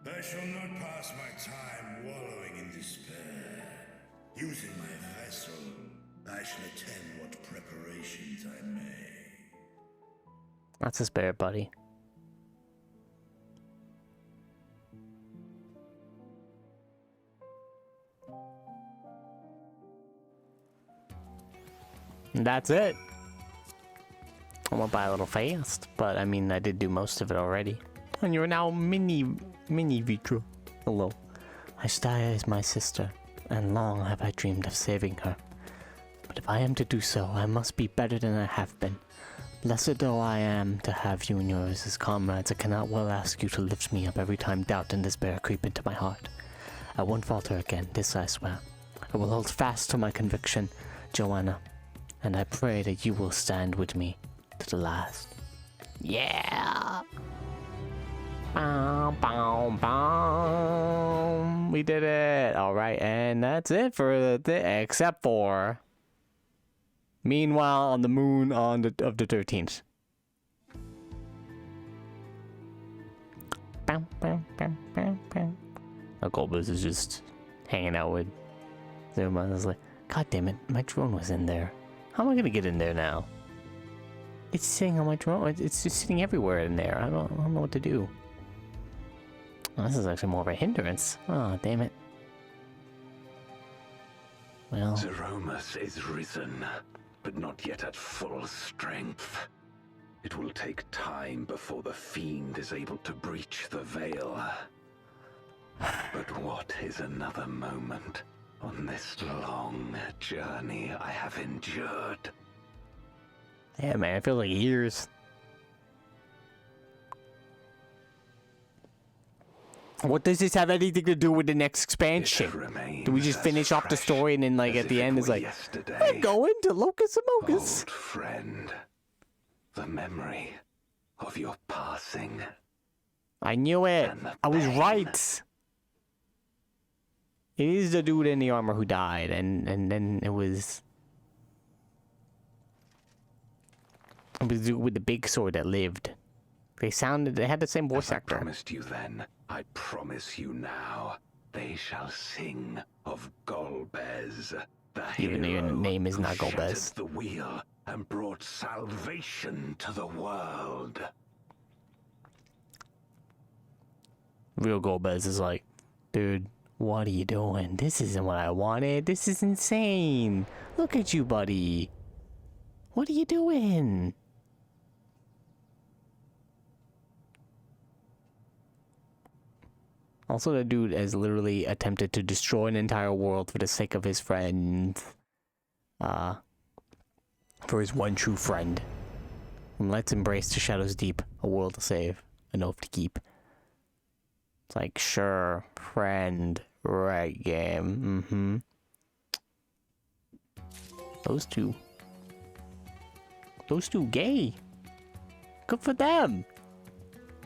Speaker 7: I shall not pass my time wallowing in despair. Using my vessel, I shall attend what preparations I may.
Speaker 1: That's a spare, buddy. that's it. I went by a little fast, but I mean, I did do most of it already. And you're now mini Vitra. Hello. Ashtaya is my sister, and long have I dreamed of saving her. But if I am to do so, I must be better than I have been. Blessed though I am to have you and yours as comrades, I cannot well ask you to lift me up every time doubt and despair creep into my heart. I won't falter again, this I swear. I will hold fast to my conviction, Joanna, and I pray that you will stand with me to the last. Yeah! Bow, bow, bow. We did it! Alright, and that's it for except for... Meanwhile, on the moon of the 13th. Bow, bow, bow, bow, bow. Golbez is just hanging out with Zuma. I was like, God damn it, my drone was in there. How am I gonna get in there now? It's sitting on my drone. It's just sitting everywhere in there. I don't know what to do. Oh, this is actually more of a hindrance. Oh, damn it. Well.
Speaker 6: Zeromus is risen, but not yet at full strength. It will take time before the fiend is able to breach the veil. But what is another moment on this long journey I have endured?
Speaker 1: Yeah, man, it feels like years. What does this have anything to do with the next expansion? Do we just finish off the story and then, like, at the end it's like, we're going to Locus Amocus?
Speaker 6: Old friend, the memory of your passing.
Speaker 1: I knew it. I was right. It is the dude in the armor who died, and then it was the dude with the big sword that lived. They had the same voice actor.
Speaker 6: I promised you then, I promise you now. They shall sing of Golbez, the
Speaker 1: even though your name is not Golbez.
Speaker 6: The wheel and brought salvation to the world.
Speaker 1: Real Golbez is like, dude, what are you doing? This isn't what I wanted. This is insane. Look at you, buddy. What are you doing? Also, the dude has literally attempted to destroy an entire world for the sake of his friends. For his one true friend. And let's embrace the shadows deep. A world to save. An oath to keep. It's like, sure, friend. Right, game. Those two gay. Good for them.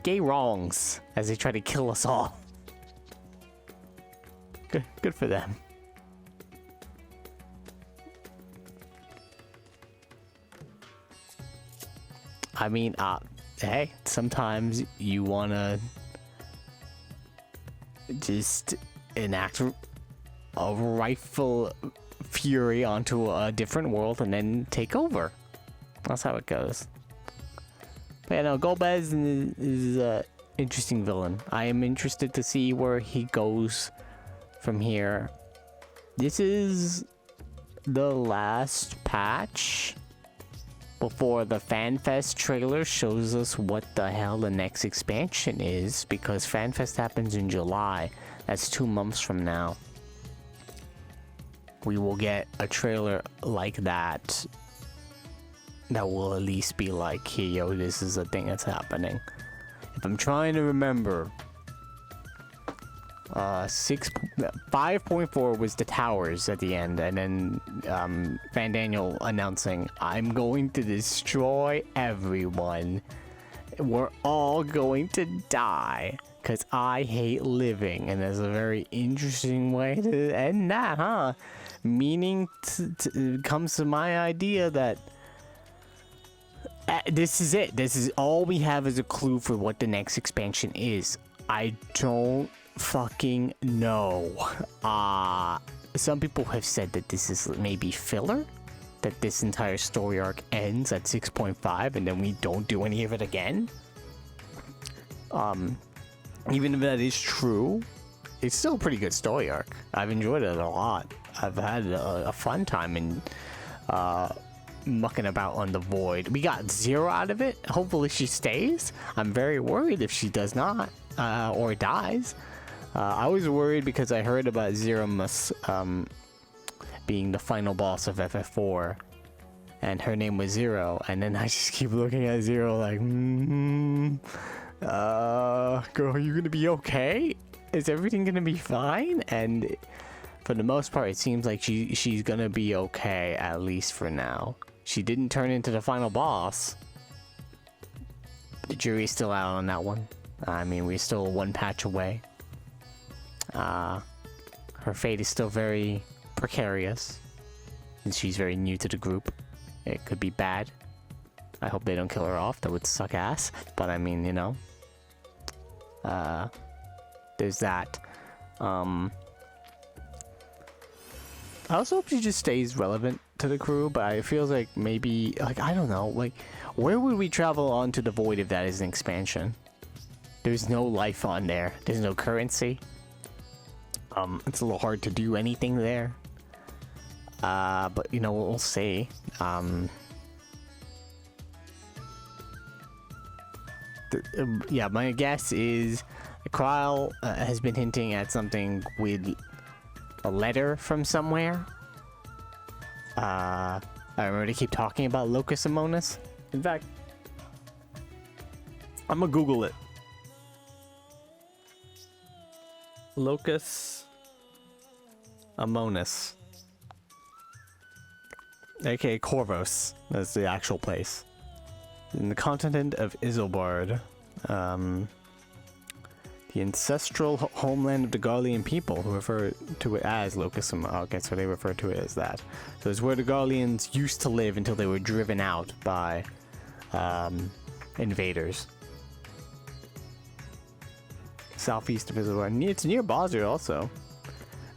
Speaker 1: Gay wrongs as they try to kill us all. Good for them. I mean, hey, sometimes you wanna just enact a rightful fury onto a different world and then take over. That's how it goes. But yeah, no, Golbez is an interesting villain. I am interested to see where he goes from here. This is the last patch before the FanFest trailer shows us what the hell the next expansion is, because FanFest happens in July. That's 2 months from now. We will get a trailer like that will at least be like, hey, yo, this is a thing that's happening. If I'm trying to remember, 5.4 was the towers at the end, and then Van Daniel announcing, I'm going to destroy everyone. We're all going to die because I hate living. And there's a very interesting way to end that, huh? Meaning comes to my idea that this is it. This is all we have as a clue for what the next expansion is. I don't fucking know. Some people have said that this is maybe filler, that this entire story arc ends at 6.5 and then we don't do any of it again. Even if that is true, it's still a pretty good story arc. I've enjoyed it a lot. I've had a fun time, and mucking about on the void. We got 0 out of it. Hopefully she stays. I'm very worried if she does not, or dies. I was worried because I heard about Zeromus being the final boss of FF4, and her name was Zero, and then I just keep looking at Zero like, girl, are you gonna be okay? Is everything gonna be fine? And for the most part, it seems like she's gonna be okay, at least for now. She didn't turn into the final boss. The jury's still out on that one. I mean, we're still 1 patch away. Her fate is still very precarious, and she's very new to the group. It could be bad. I hope they don't kill her off. That would suck ass. But I mean, you know, there's that. I also hope she just stays relevant to the crew, but it feels like maybe, like, I don't know, like, where would we travel onto the void if that is an expansion? There's no life on there. There's no currency. It's a little hard to do anything there. But, you know, we'll see. Yeah, my guess is Kryle has been hinting at something with a letter from somewhere. I remember they keep talking about Locus Amonis. In fact, I'm gonna Google it. Locus Amonis. aka Corvos. That's the actual place. In the continent of Isilbard. The ancestral homeland of the Garlean people, who refer to it as Locus Amonis. Okay, so they refer to it as that. So it's where the Garleans used to live until they were driven out by invaders. Southeast of Isilbard. It's near Bazir also.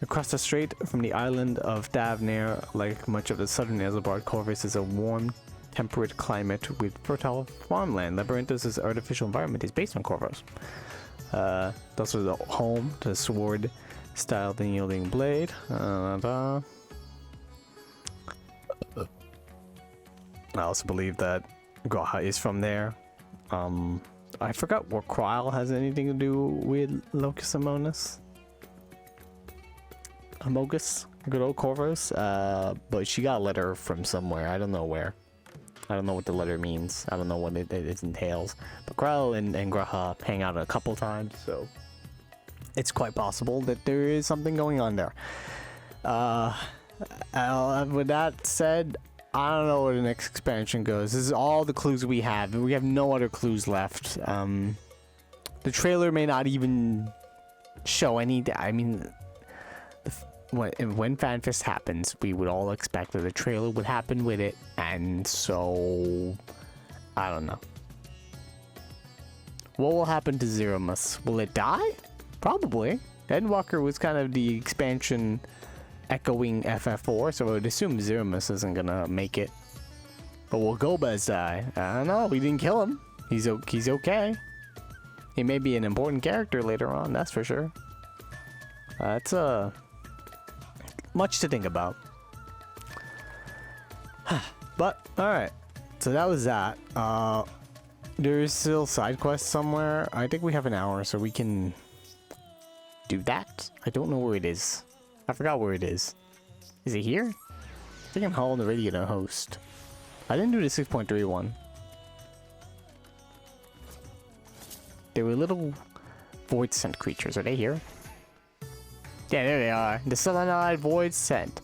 Speaker 1: Across the strait from the island of Davnir, like much of the southern Isilbard, Corvus is a warm, temperate climate with fertile farmland. Labyrinthus' artificial environment is based on Corvus. Thus was the home to the sword style the yielding blade. I also believe that Graha is from there. I forgot what Kryle has anything to do with Locus Amonis. Amogus, good old Corvus. But she got a letter from somewhere. I don't know where. I don't know what the letter means. I don't know what it entails. But Kryle and Graha hang out a couple times, so it's quite possible that there is something going on there. With that said, I don't know where the next expansion goes. This is all the clues we have. We have no other clues left. The trailer may not even show any. I mean, when FanFest happens, we would all expect that a trailer would happen with it, and so I don't know. What will happen to Zeromus? Will it die? Probably. Endwalker was kind of the expansion echoing FF4, so I would assume Zeromus isn't gonna make it. But will Gobez die? I don't know. We didn't kill him. He's okay. He may be an important character later on, that's for sure. That's much to think about. But alright, so that was that. There is still side quests somewhere. I think we have an hour, so we can do that. I don't know where it is. I forgot where it is. Is it here? I think I'm holding the radio to host. I didn't do the 6.3 one. There were little void scent creatures. Are they here? Yeah, there they are. The Selenite Void Scent.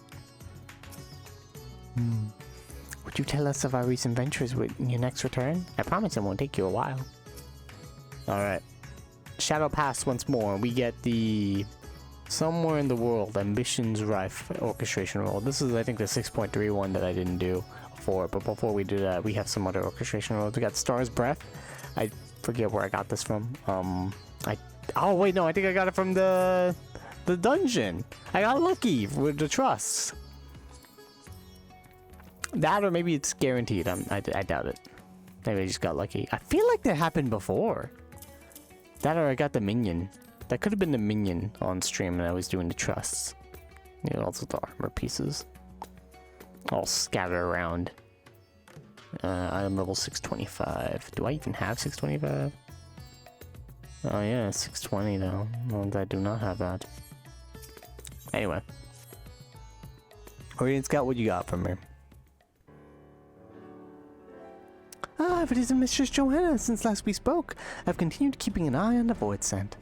Speaker 1: Would you tell us of our recent ventures with your next return? I promise it won't take you a while. Alright. Shadow Pass once more. We get the Somewhere in the World Ambitions Rife orchestration roll. This is, I think, the 6.3 one that I didn't do before. But before we do that, we have some other orchestration rolls. We got Star's Breath. I forget where I got this from. Oh, wait, no. I think I got it from the dungeon. I got lucky with the trusts. That, or maybe it's guaranteed. I doubt it. Maybe I just got lucky. I feel like that happened before. That, or I got the minion. That could have been the minion on stream and I was doing the trusts. You know, also the armor pieces all scattered around. I'm level 625. Do I even have 625? Oh yeah, 620 though. Well, I do not have that. Anyway. Orient Scout, what you got for me? Ah, if it isn't Mistress Johanna, since last we spoke, I've continued keeping an eye on the void scent.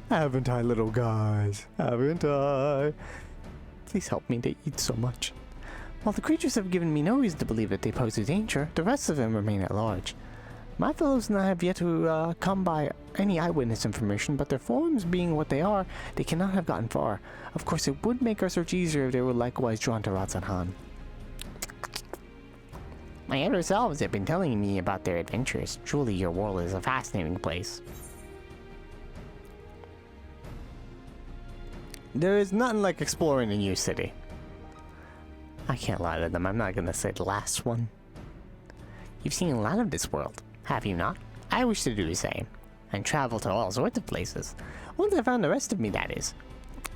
Speaker 1: Haven't I, little guys? Haven't I? Please help me, they eat so much. While the creatures have given me no reason to believe that they pose a danger, the rest of them remain at large. My fellows and I have yet to come by any eyewitness information, but their forms being what they are, they cannot have gotten far. Of course, it would make our search easier if they were likewise drawn to Ratzan. My elder selves have been telling me about their adventures. Truly, your world is a fascinating place. There is nothing like exploring a new city. I can't lie to them, I'm not gonna say the last one. You've seen a lot of this world, have you not? I wish to do the same, and travel to all sorts of places. Once I found the rest of me, that is.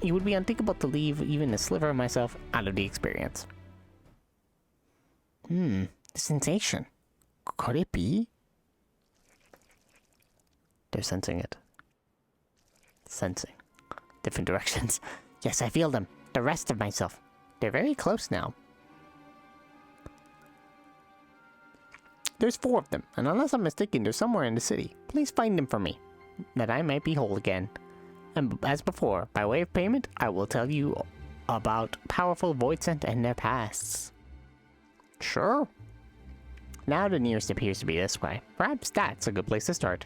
Speaker 1: It would be unthinkable to leave even a sliver of myself out of the experience. The sensation. Could it be? They're sensing it. Sensing. Different directions. Yes, I feel them. The rest of myself. They're very close now. There's 4 of them, and unless I'm mistaken, they're somewhere in the city. Please find them for me, that I might be whole again. And as before, by way of payment, I will tell you about powerful void scent and their pasts. Sure. Now the nearest appears to be this way. Perhaps that's a good place to start.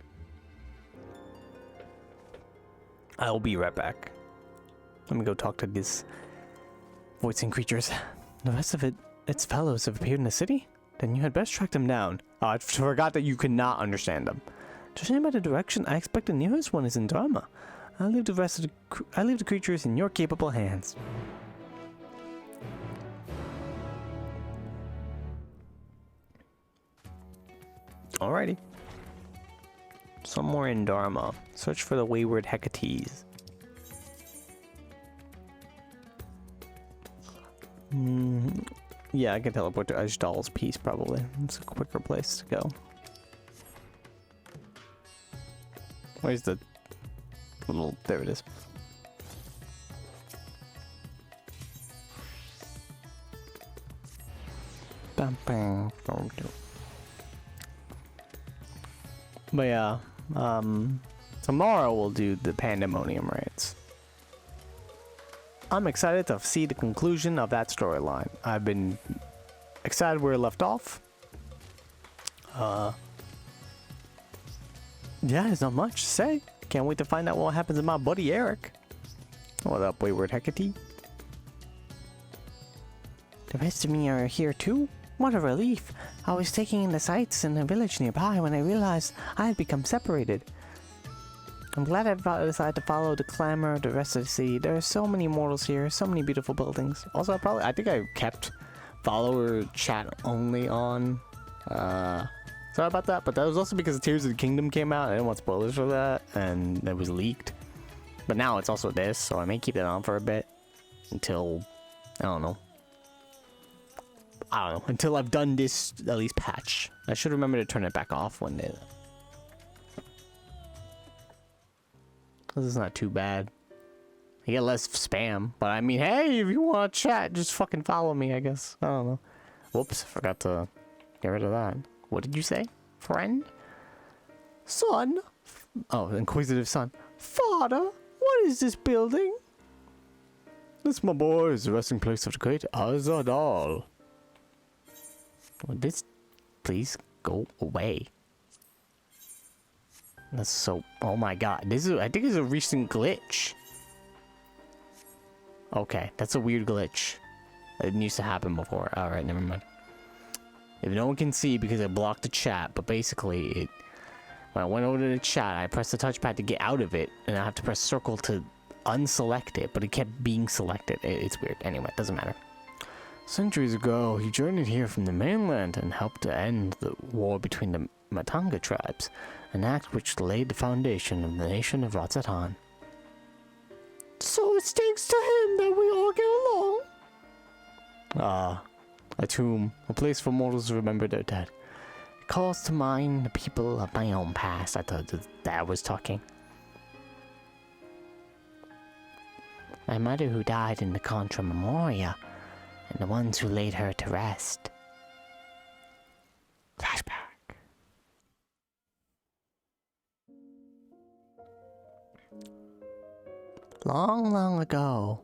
Speaker 1: I'll be right back. Let me go talk to these void scent creatures. The rest of its fellows have appeared in the city? Then you had best track them down. Oh, I forgot that you could not understand them. Judging by the direction, I expect the nearest one is in Dharma. I'll leave the creatures in your capable hands. Alrighty. Somewhere in Dharma. Search for the wayward Hecates. Yeah, I can teleport to Ajdal's Peace, probably. It's a quicker place to go. Where's the little... There it is. But yeah, tomorrow we'll do the Pandemonium raids. I'm excited to see the conclusion of that storyline. I've been excited where it left off. Yeah, there's not much to say. Can't wait to find out what happens to my buddy Eric. What up, wayward Hecate? The rest of me are here too? What a relief. I was taking in the sights in a village nearby when I realized I had become separated. I'm glad I decided to follow the clamor of the rest of the city. There are so many mortals here, so many beautiful buildings. Also, I think I kept follower chat only on. Sorry about that, but that was also because Tears of the Kingdom came out. I didn't want spoilers for that, and it was leaked. But now it's also this, so I may keep it on for a bit until, I don't know, until I've done this at least patch. I should remember to turn it back off when it. This is not too bad. I get less spam, but I mean, hey, if you want to chat, just fucking follow me, I guess. I don't know. Whoops, forgot to get rid of that. What did you say? Friend? Son? Oh, inquisitive son. Father, what is this building? This, my boy, is the resting place of the great Azadal. Would this please go away? That's so... Oh my god. This is... I think it's a recent glitch. Okay, that's a weird glitch. It didn't used to happen before. Alright, never mind. If no one can see because I blocked the chat, but basically when I went over to the chat, I pressed the touchpad to get out of it, and I have to press circle to unselect it, but it kept being selected. It's weird. Anyway, it doesn't matter. Centuries ago, he journeyed here from the mainland and helped to end the war between the Matanga tribes, an act which laid the foundation of the nation of Ratzatan. So it's thanks to him that we all get along? A tomb, a place for mortals to remember their dead. It calls to mind the people of my own past. I thought the dad was talking. My mother who died in the Contra Memoria, and the ones who laid her to rest. Flashback. Long, long ago,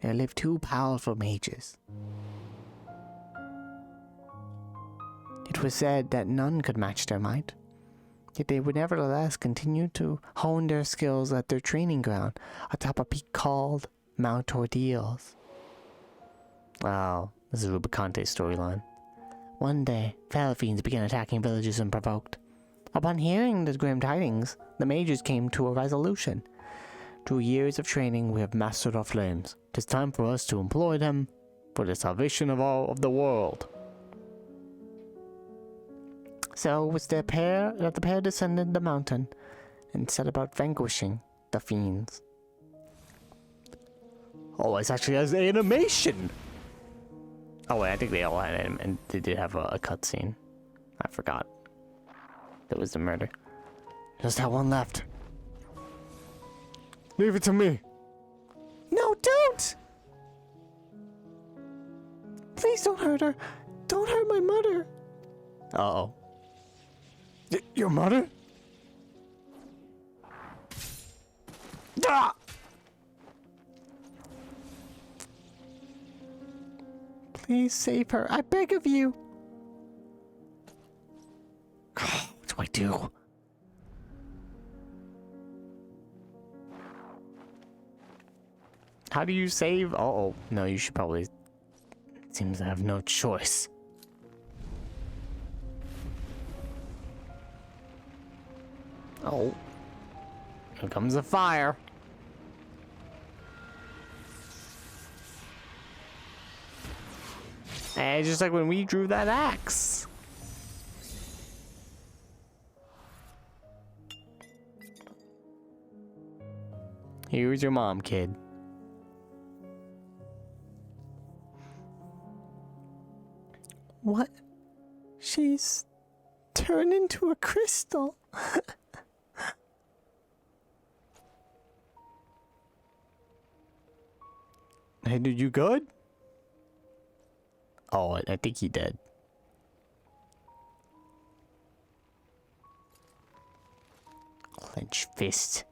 Speaker 1: there lived two powerful mages. It was said that none could match their might, yet they would nevertheless continue to hone their skills at their training ground atop a peak called Mount Ordeals. Wow, this is Rubicante's storyline. One day, fell fiends began attacking villages unprovoked. Upon hearing the grim tidings, the mages came to a resolution. Through years of training, we have mastered our flames. It is time for us to employ them for the salvation of all of the world. So it was the pair descended the mountain and set about vanquishing the fiends. Oh, it's actually has animation! Oh wait, I think they all had it, and they did have a cutscene. I forgot. That was the murder. Just that one left. Leave it to me. No, don't! Please don't hurt her. Don't hurt my mother. Uh-oh. Your mother? Ah! Please save her. I beg of you. What do I do? How do you save? Oh, no, you should probably... Seems I have no choice. Oh. Here comes the fire. Hey, just like when we drew that axe. Here's your mom, kid. What? She's turned into a crystal. Hey, dude, you good? Oh, I think he did. Clench fist.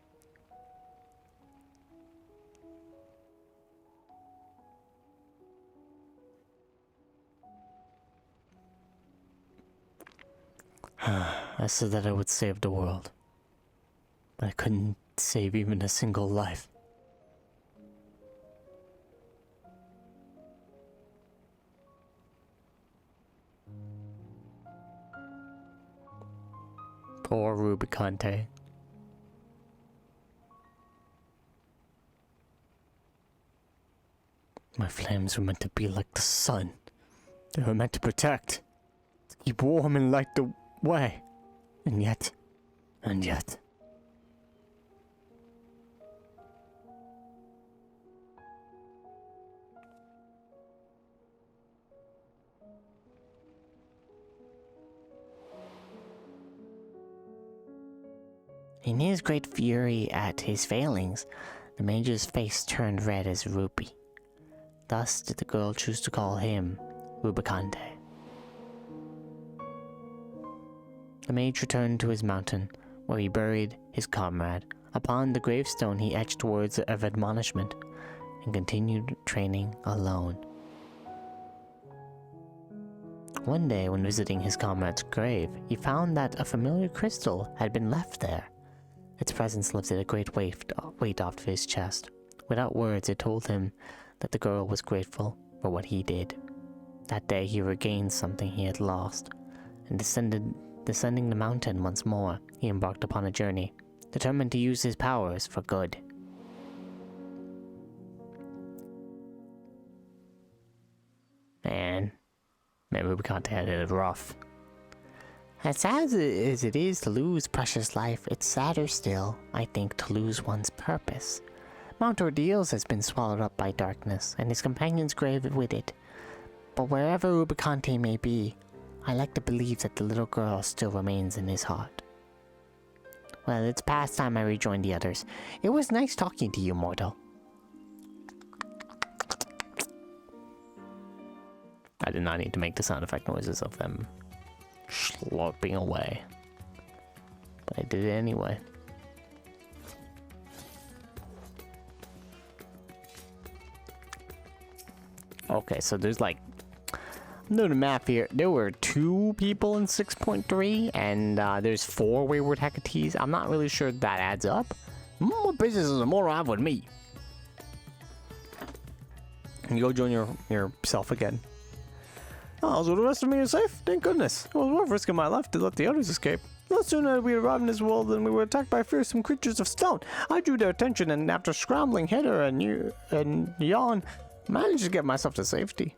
Speaker 1: I said that I would save the world, but I couldn't save even a single life. Poor Rubicante. My flames were meant to be like the sun. They were meant to protect, to keep warm and light the way. And yet. In his great fury at his failings, the mage's face turned red as rupee. Thus did the girl choose to call him Rubicante. The mage returned to his mountain, where he buried his comrade. Upon the gravestone he etched words of admonishment, and continued training alone. One day, when visiting his comrade's grave, he found that a familiar crystal had been left there. Its presence lifted a great weight off his chest. Without words, it told him that the girl was grateful for what he did. That day he regained something he had lost, and descending the mountain once more, he embarked upon a journey, determined to use his powers for good. Man, Rubicante had it rough. As sad as it is to lose precious life, it's sadder still, I think, to lose one's purpose. Mount Ordeals has been swallowed up by darkness, and his companion's grave with it. But wherever Ubicante may be, I like to believe that the little girl still remains in his heart. Well, it's past time I rejoined the others. It was nice talking to you, mortal. I did not need to make the sound effect noises of them slurping away. But I did it anyway. Okay, so there's like... I'm doing the math here. There were 2 people in 6.3, and there's 4 Wayward Hecates. I'm not really sure that adds up. More business is the more I have with me. And you go join yourself again. Oh, so the rest of me is safe? Thank goodness. It was worth risking my life to let the others escape. No sooner had we arrived in this world than we were attacked by fearsome creatures of stone. I drew their attention, and after scrambling hither and yon, managed to get myself to safety.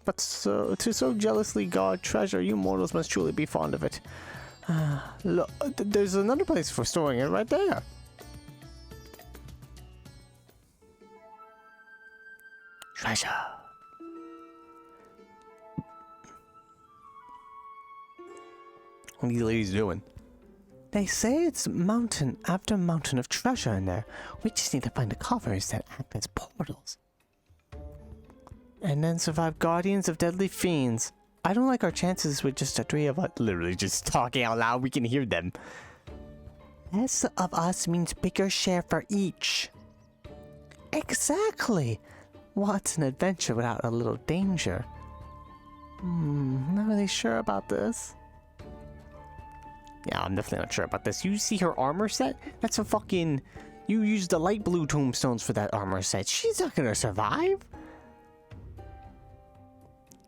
Speaker 1: But to so jealously guard treasure, you mortals must truly be fond of it. Look, there's another place for storing it right there. Treasure. What are these ladies doing? They say it's mountain after mountain of treasure in there. We just need to find the covers that act as portals. And then survive guardians of deadly fiends. I don't like our chances with just the 3 of us. Literally just talking out loud, we can hear them. Less of us means bigger share for each. Exactly. What's an adventure without a little danger? Not really sure about this. Yeah, I'm definitely not sure about this. You see her armor set? That's a fucking... You used the light blue tombstones for that armor set. She's not gonna survive.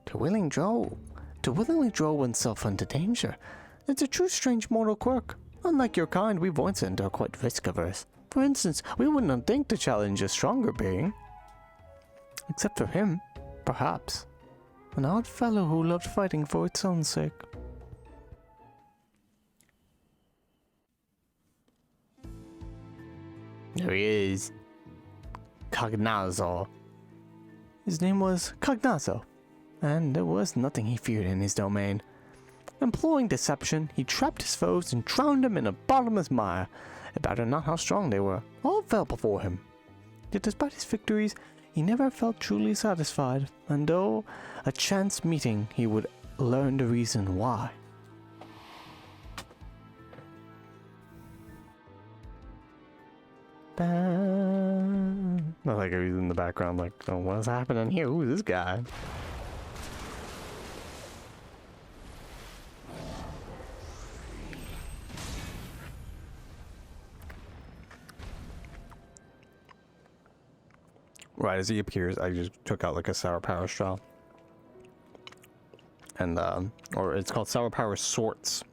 Speaker 1: To willingly draw oneself into danger. It's a true strange mortal quirk. Unlike your kind, we voidsent are quite risk-averse. For instance, we wouldn't think to challenge a stronger being. Except for him, perhaps. An odd fellow who loved fighting for its own sake. There he is. Cognazzo. His name was Cognazzo, and there was nothing he feared in his domain. Employing deception, he trapped his foes and drowned them in a bottomless mire. It mattered not how strong they were, all fell before him. Yet despite his victories, he never felt truly satisfied, and though a chance meeting, he would learn the reason why. Not like he's in the background like, oh, what's happening here? Who's this guy? Right as he appears, I just took out like a sour power straw. And, or it's called sour power sorts.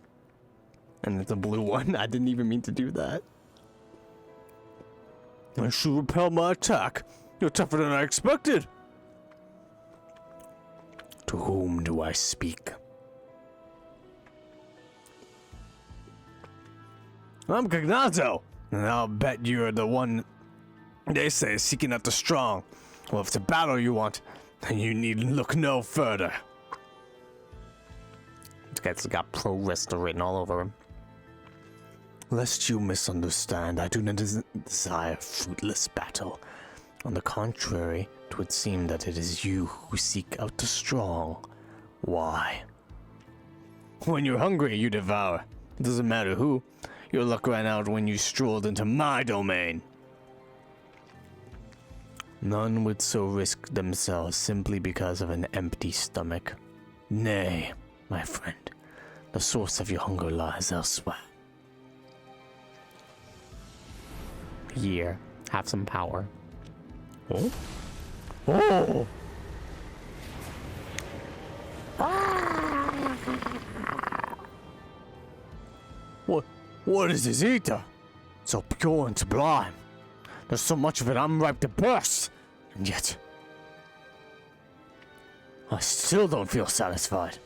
Speaker 1: And it's a blue one. I didn't even mean to do that. I should repel my attack. You're tougher than I expected. To whom do I speak? I'm Cognazzo, and I'll bet you're the one they say is seeking out the strong. Well, if it's a battle you want, then you need look no further. This guy's got pro wrestler written all over him. Lest you misunderstand, I do not desire fruitless battle. On the contrary, it would seem that it is you who seek out the strong. Why? When you're hungry, you devour. It doesn't matter who. Your luck ran out when you strolled into my domain. None would so risk themselves simply because of an empty stomach. Nay, my friend, the source of your hunger lies elsewhere. Here, have some power. Oh? Oh! What is this ether? So pure and sublime. There's so much of it I'm ripe to burst. And yet, I still don't feel satisfied.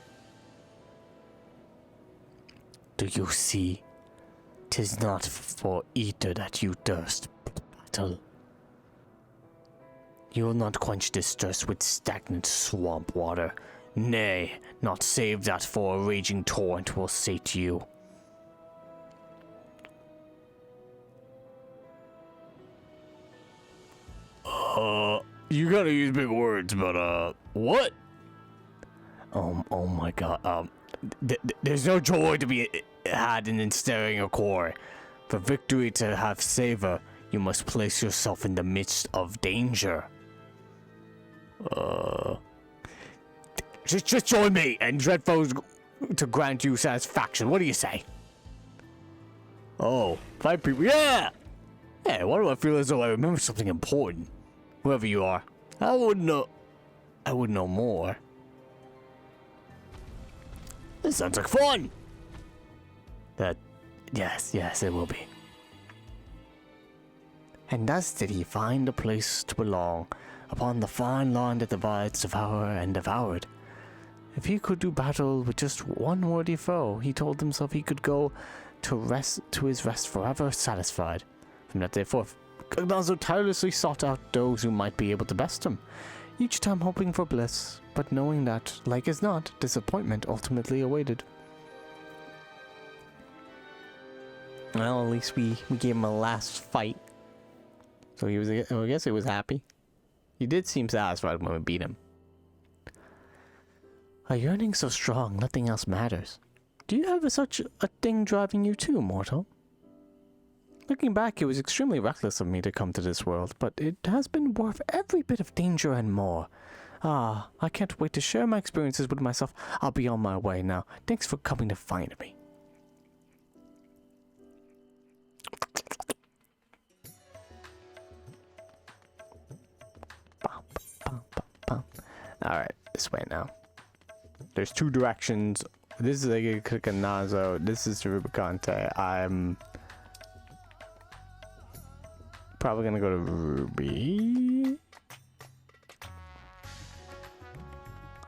Speaker 1: Do you see? 'Tis not for ether that you thirst, but battle. You will not quench this thirst with stagnant swamp water. Nay, not save that for a raging torrent will sate you. You gotta use big words, but, what? Oh my god, there's no joy to be had in ensnaring a core. For victory to have savor, you must place yourself in the midst of danger. Just join me and dread foes to grant you satisfaction. What do you say? Oh, 5 people, yeah! Hey, why do I feel as though I remember something important? Whoever you are, I would know more. This sounds like fun! Yes, it will be. And thus did he find a place to belong, upon the fine lawn that divides devourer and devoured. If he could do battle with just one worthy foe, he told himself he could go to his rest forever satisfied. From that day forth, Cognazo tirelessly sought out those who might be able to best him, each time hoping for bliss, but knowing that, like as not, disappointment ultimately awaited. Well, at least we gave him a last fight. So he was, I guess he was happy. He did seem satisfied when we beat him. A yearning so strong, nothing else matters. Do you have such a thing driving you too, mortal? Looking back, it was extremely reckless of me to come to this world, but it has been worth every bit of danger and more. Ah, I can't wait to share my experiences with myself. I'll be on my way now. Thanks for coming to find me. Alright, this way now. There's 2 directions. This is like Cognazo. This is Rubicante. I'm probably gonna go to Ruby.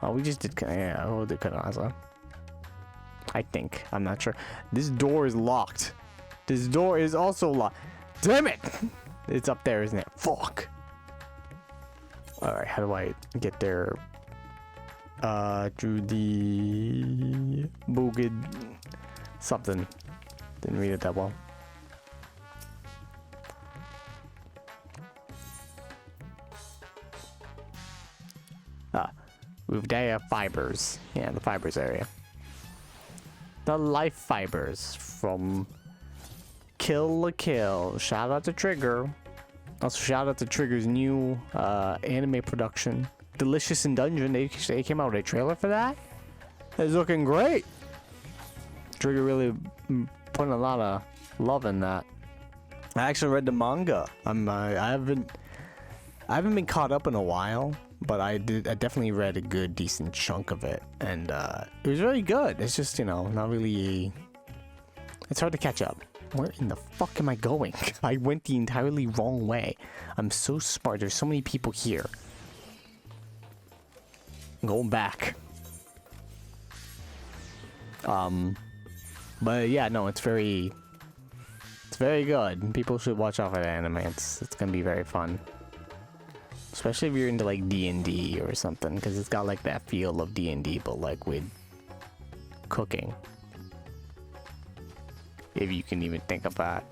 Speaker 1: Oh, we just did. Yeah, we'll do Cognazo. I think. I'm not sure. This door is locked. This door is also locked. Damn it! It's up there, isn't it? Fuck. Alright, how do I get there? Through the Boogid something. Didn't read it that well. Ruvdaya fibers. Yeah, the fibers area. The life fibers from Kill la Kill. Shout out to Trigger. Also, shout out to Trigger's new anime production, Delicious in Dungeon. They came out with a trailer for that. It's looking great. Trigger really putting a lot of love in that. I actually read the manga. I haven't been caught up in a while, but I definitely read a good, decent chunk of it, and it was really good. It's just, you know, not really. It's hard to catch up. Where in the fuck am I going? I went the entirely wrong way. I'm so smart. There's so many people here. I'm going back. But yeah, no, it's very good. People should watch out for the anime. It's gonna be very fun. Especially if you're into like D&D or something, because it's got like that feel of D&D, but like with cooking. If you can even think of that.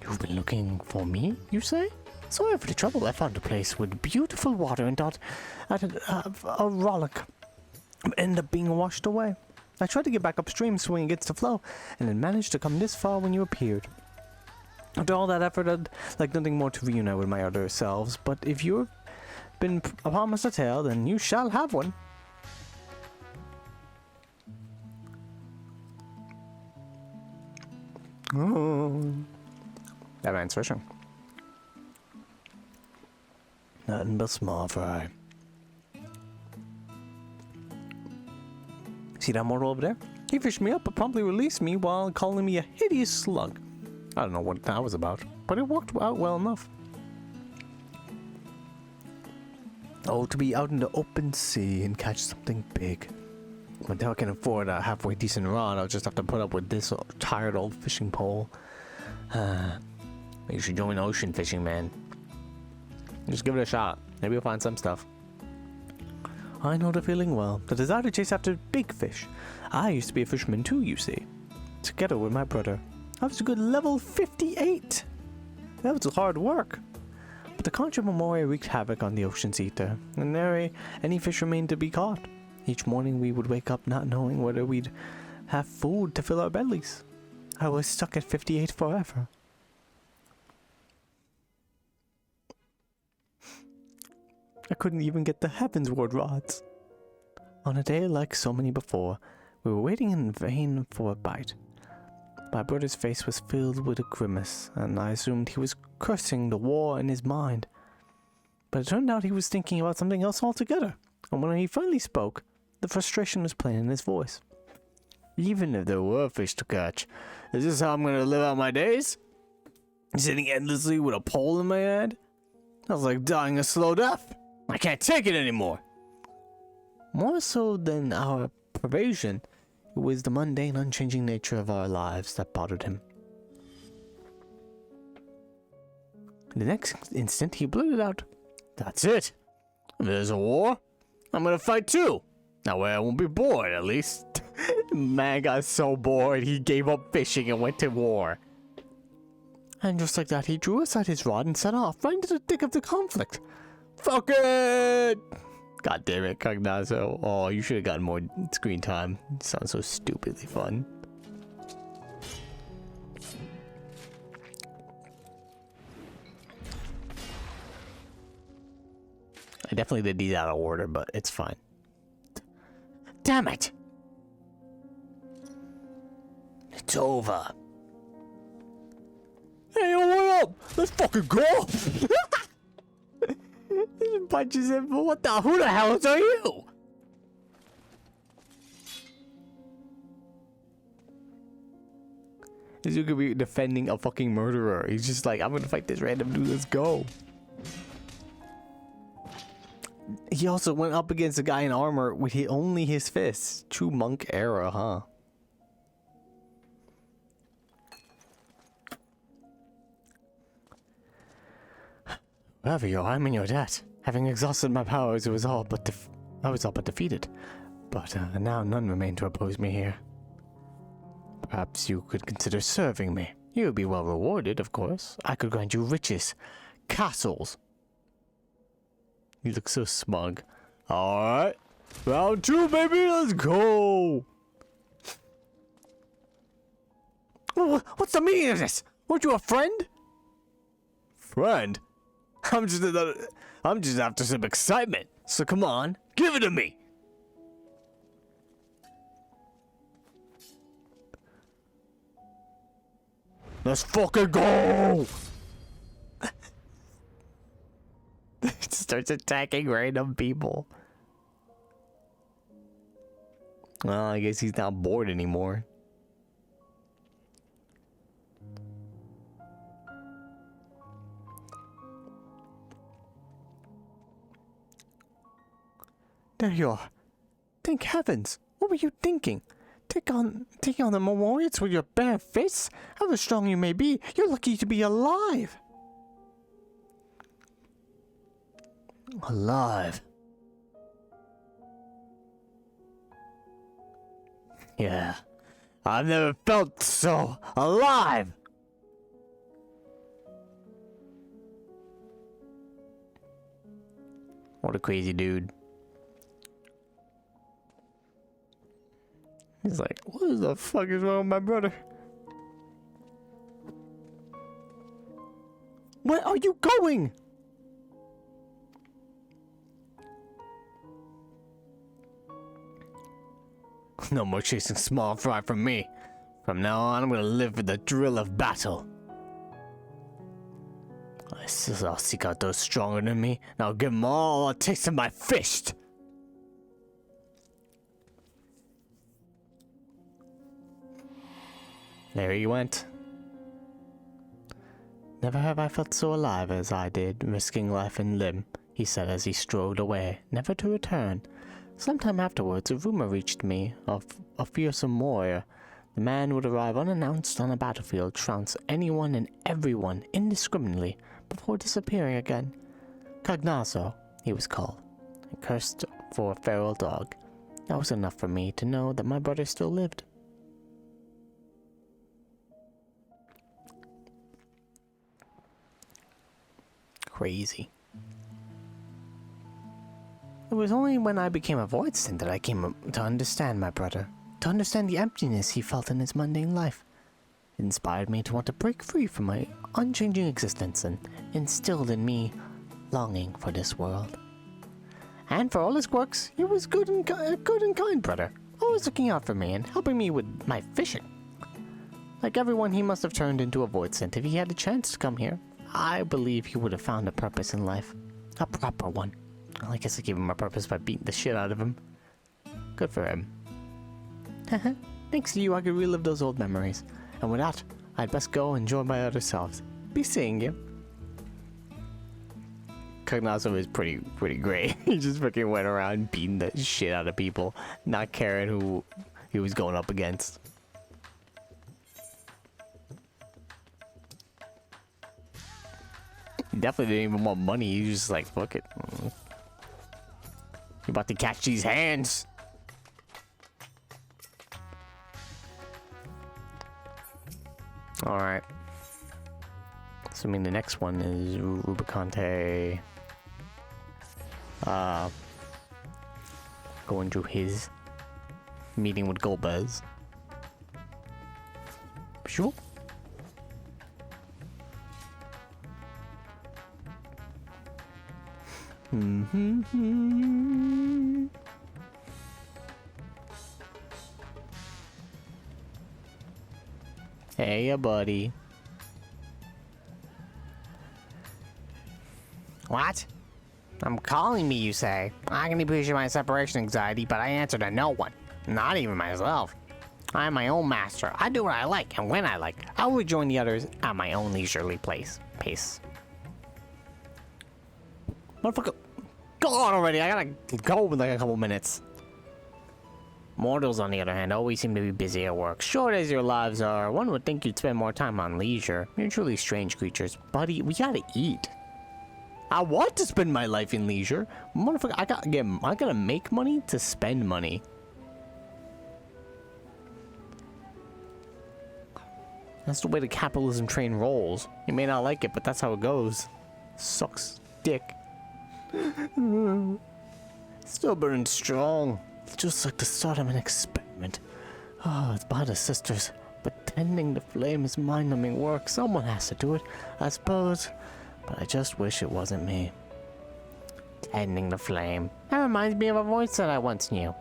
Speaker 1: You've been looking for me, you say? Sorry for the trouble. I found a place with beautiful water and thought I'd a rollick end up being washed away. I tried to get back upstream so when it gets to flow, and then managed to come this far when you appeared. After all that effort, I'd like nothing more to reunite with my other selves, but if you've been promised a tale, then you shall have one. Oh, that man's fishing. Nothing but small fry. See that mortal over there? He fished me up but promptly released me while calling me a hideous slug. I don't know what that was about, but it worked out well enough. Oh, to be out in the open sea and catch something big. Until I can afford a halfway decent rod, I'll just have to put up with this tired old fishing pole. You should join ocean fishing, man. Just give it a shot. Maybe you'll find some stuff. I know the feeling well. The desire to chase after big fish. I used to be a fisherman too, you see. Together with my brother. I was a good level 58. That was hard work. But the conch of Memoria wreaked havoc on the ocean's ether, and nary any fish remained to be caught. Each morning we would wake up not knowing whether we'd have food to fill our bellies. I was stuck at 58 forever. I couldn't even get the Heavensward rods. On a day like so many before, we were waiting in vain for a bite. My brother's face was filled with a grimace, and I assumed he was cursing the war in his mind. But it turned out he was thinking about something else altogether, and when he finally spoke, the frustration was plain in his voice. Even if there were fish to catch, is this how I'm going to live out my days? Sitting endlessly with a pole in my head? That's like dying a slow death. I can't take it anymore. More so than our privation, it was the mundane, unchanging nature of our lives that bothered him. The next instant, he blurted out, "That's it. If there's a war, I'm gonna fight too. That way I won't be bored, at least." Man got so bored, he gave up fishing and went to war. And just like that, he drew aside his rod and set off, right into the thick of the conflict. Fuck it! God damn it, Cognazo. Oh, you should have gotten more screen time. It sounds so stupidly fun. I definitely did these out of order, but it's fine. Damn it! It's over. Hey, yo, what up? Let's fucking go! He punches him, but what the? Who the hell are you? He's gonna be defending a fucking murderer. He's just like, I'm gonna fight this random dude, let's go. He also went up against a guy in armor with only his fists. True monk era, huh? Wherever you are, I'm in your debt. Having exhausted my powers, I was all but defeated. But now none remain to oppose me here. Perhaps you could consider serving me. You would be well rewarded, of course. I could grant you riches, castles. You look so smug. Alright. Round 2, baby, let's go! What's the meaning of this? Weren't you a friend? Friend? I'm just after some excitement. So come on, give it to me. Let's fucking go. It starts attacking random people. Well, I guess he's not bored anymore. There you are. Thank heavens. What were you thinking? Taking on the Memorials with your bare fists? However strong you may be, you're lucky to be alive. Alive. Yeah. I've never felt so alive. What a crazy dude. He's like, what the fuck is wrong with my brother? Where are you going? No more chasing small fry from me. From now on, I'm gonna live with the drill of battle. I'll seek out those stronger than me, and I'll give them all a taste of my fist. There he went. Never have I felt so alive as I did, risking life and limb, he said as he strode away, never to return. Sometime afterwards, a rumor reached me of a fearsome warrior The man would arrive unannounced on a battlefield, trounce anyone and everyone indiscriminately before disappearing again. Cognazo, he was called, and cursed for a feral dog. That was enough for me to know that my brother still lived. Crazy. It was only when I became a voidsent that I came to understand my brother, to understand the emptiness he felt in his mundane life. It inspired me to want to break free from my unchanging existence and instilled in me longing for this world. And for all his quirks, he was good and kind brother, always looking out for me and helping me with my fishing. Like everyone, he must have turned into a voidsent if he had a chance to come here. I believe he would have found a purpose in life. A proper one. Well, I guess I gave him a purpose by beating the shit out of him. Good for him. Thanks to you, I could relive those old memories. And with that, I'd best go and enjoy my other selves. Be seeing you. Cognazo is pretty great. He just freaking went around beating the shit out of people, not caring who he was going up against. He definitely didn't even want money. He was just like, fuck it. You're about to catch these hands. Alright. So I mean the next one is Rubicante. Going to his meeting with Golbez. Sure. Hey, buddy. What? I'm calling me, you say? I can appreciate my separation anxiety, but I answer to no one. Not even myself. I am my own master. I do what I like, and when I like. I will rejoin the others at my own leisurely pace. Motherfucker, go on already. I gotta go in like a couple minutes. Mortals, on the other hand, always seem to be busy at work. Short as your lives are, one would think you'd spend more time on leisure. You're truly strange creatures. Buddy, we gotta eat. I want to spend my life in leisure. Motherfucker, I gotta make money to spend money. That's the way the capitalism train rolls. You may not like it, but that's how it goes. Sucks dick. Still burning strong. Just like the start of an experiment. Oh, it's by the sisters. But tending the flame is mind-numbing work. Someone has to do it, I suppose. But I just wish it wasn't me. Tending the flame. That reminds me of a voice that I once knew.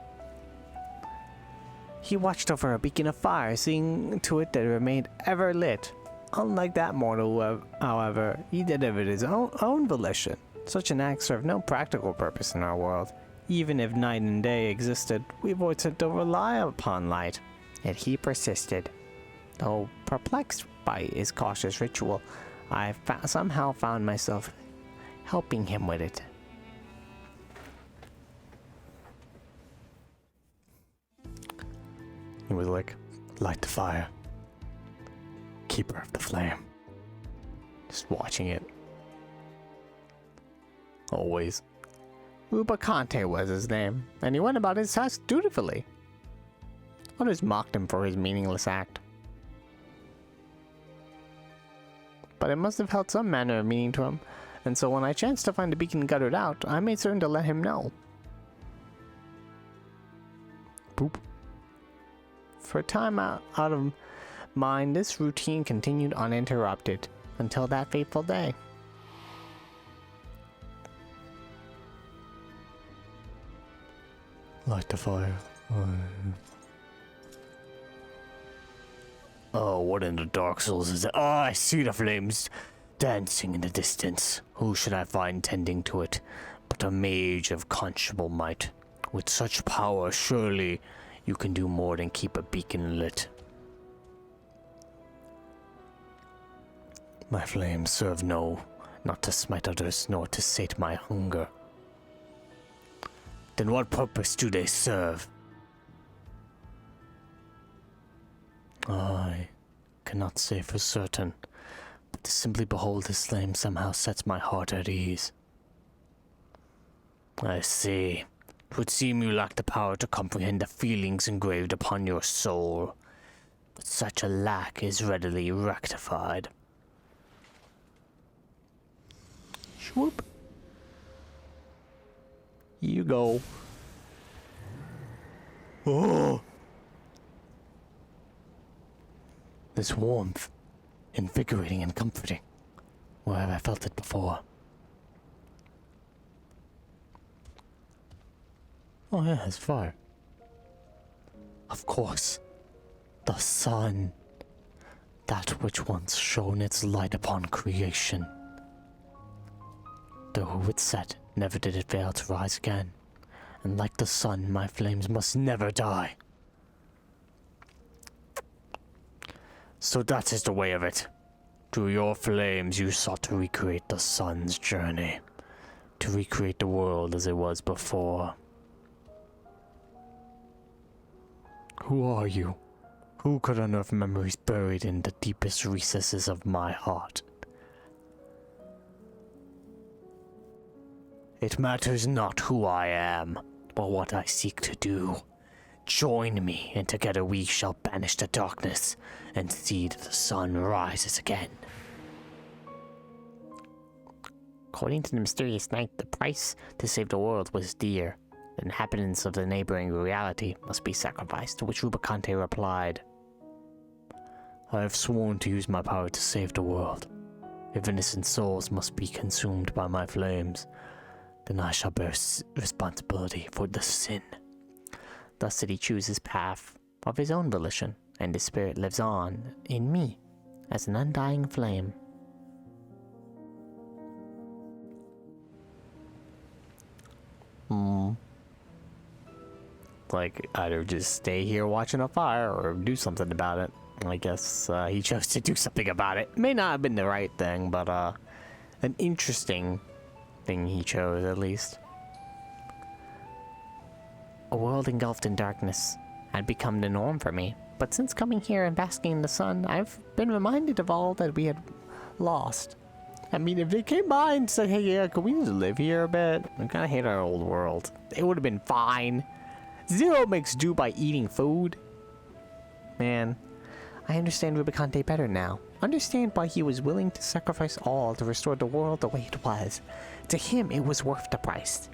Speaker 1: He watched over a beacon of fire, seeing to it that it remained ever lit. Unlike that mortal, however, he did it of his own volition. Such an act served no practical purpose in our world. Even if night and day existed, we avoided to don't rely upon light. Yet he persisted. Though perplexed by his cautious ritual, I somehow found myself helping him with it. He was like, light the fire. Keeper of the flame. Just watching it. Always. Rubicante was his name, and he went about his task dutifully. Others mocked him for his meaningless act. But it must have held some manner of meaning to him, and so when I chanced to find the beacon guttered out, I made certain to let him know. Boop. For a time out of mind, this routine continued uninterrupted, until that fateful day. Light the fire. Oh, what in the Dark Souls is that? Oh, I see the flames dancing in the distance. Who should I find tending to it but a mage of considerable might? With such power, surely you can do more than keep a beacon lit. My flames serve not to smite others, nor to sate my hunger. Then what purpose do they serve? I cannot say for certain, but to simply behold this flame somehow sets my heart at ease. I see. It would seem you lack the power to comprehend the feelings engraved upon your soul, but such a lack is readily rectified. Swoop. You go. Oh! This warmth, invigorating and comforting. Where have I felt it before? Oh yeah, it's fire. Of course. The sun. That which once shone its light upon creation. Though it set, never did it fail to rise again. And like the sun, my flames must never die. So that is the way of it. Through your flames you sought to recreate the sun's journey. To recreate the world as it was before. Who are you? Who could unearth memories buried in the deepest recesses of my heart? It matters not who I am, but what I seek to do. Join me, and together we shall banish the darkness and see that the sun rises again. According to the mysterious knight, the price to save the world was dear. The inhabitants of the neighboring reality must be sacrificed, to which Rubicante replied, I have sworn to use my power to save the world. If innocent souls must be consumed by my flames, then I shall bear responsibility for the sin. Thus did he choose his path of his own volition, and his spirit lives on in me as an undying flame. Like, either just stay here watching a fire or do something about it. I guess he chose to do something about it. May not have been the right thing, but an interesting thing he chose, at least. A world engulfed in darkness had become the norm for me, but since coming here and basking in the sun, I've been reminded of all that we had lost. I mean, if they came by and said, hey, yeah, can we just live here a bit? I kind of hate our old world. It would have been fine. Zero makes do by eating food. Man, I understand Rubicante better now. Understand why he was willing to sacrifice all to restore the world the way it was. To him, it was worth the price.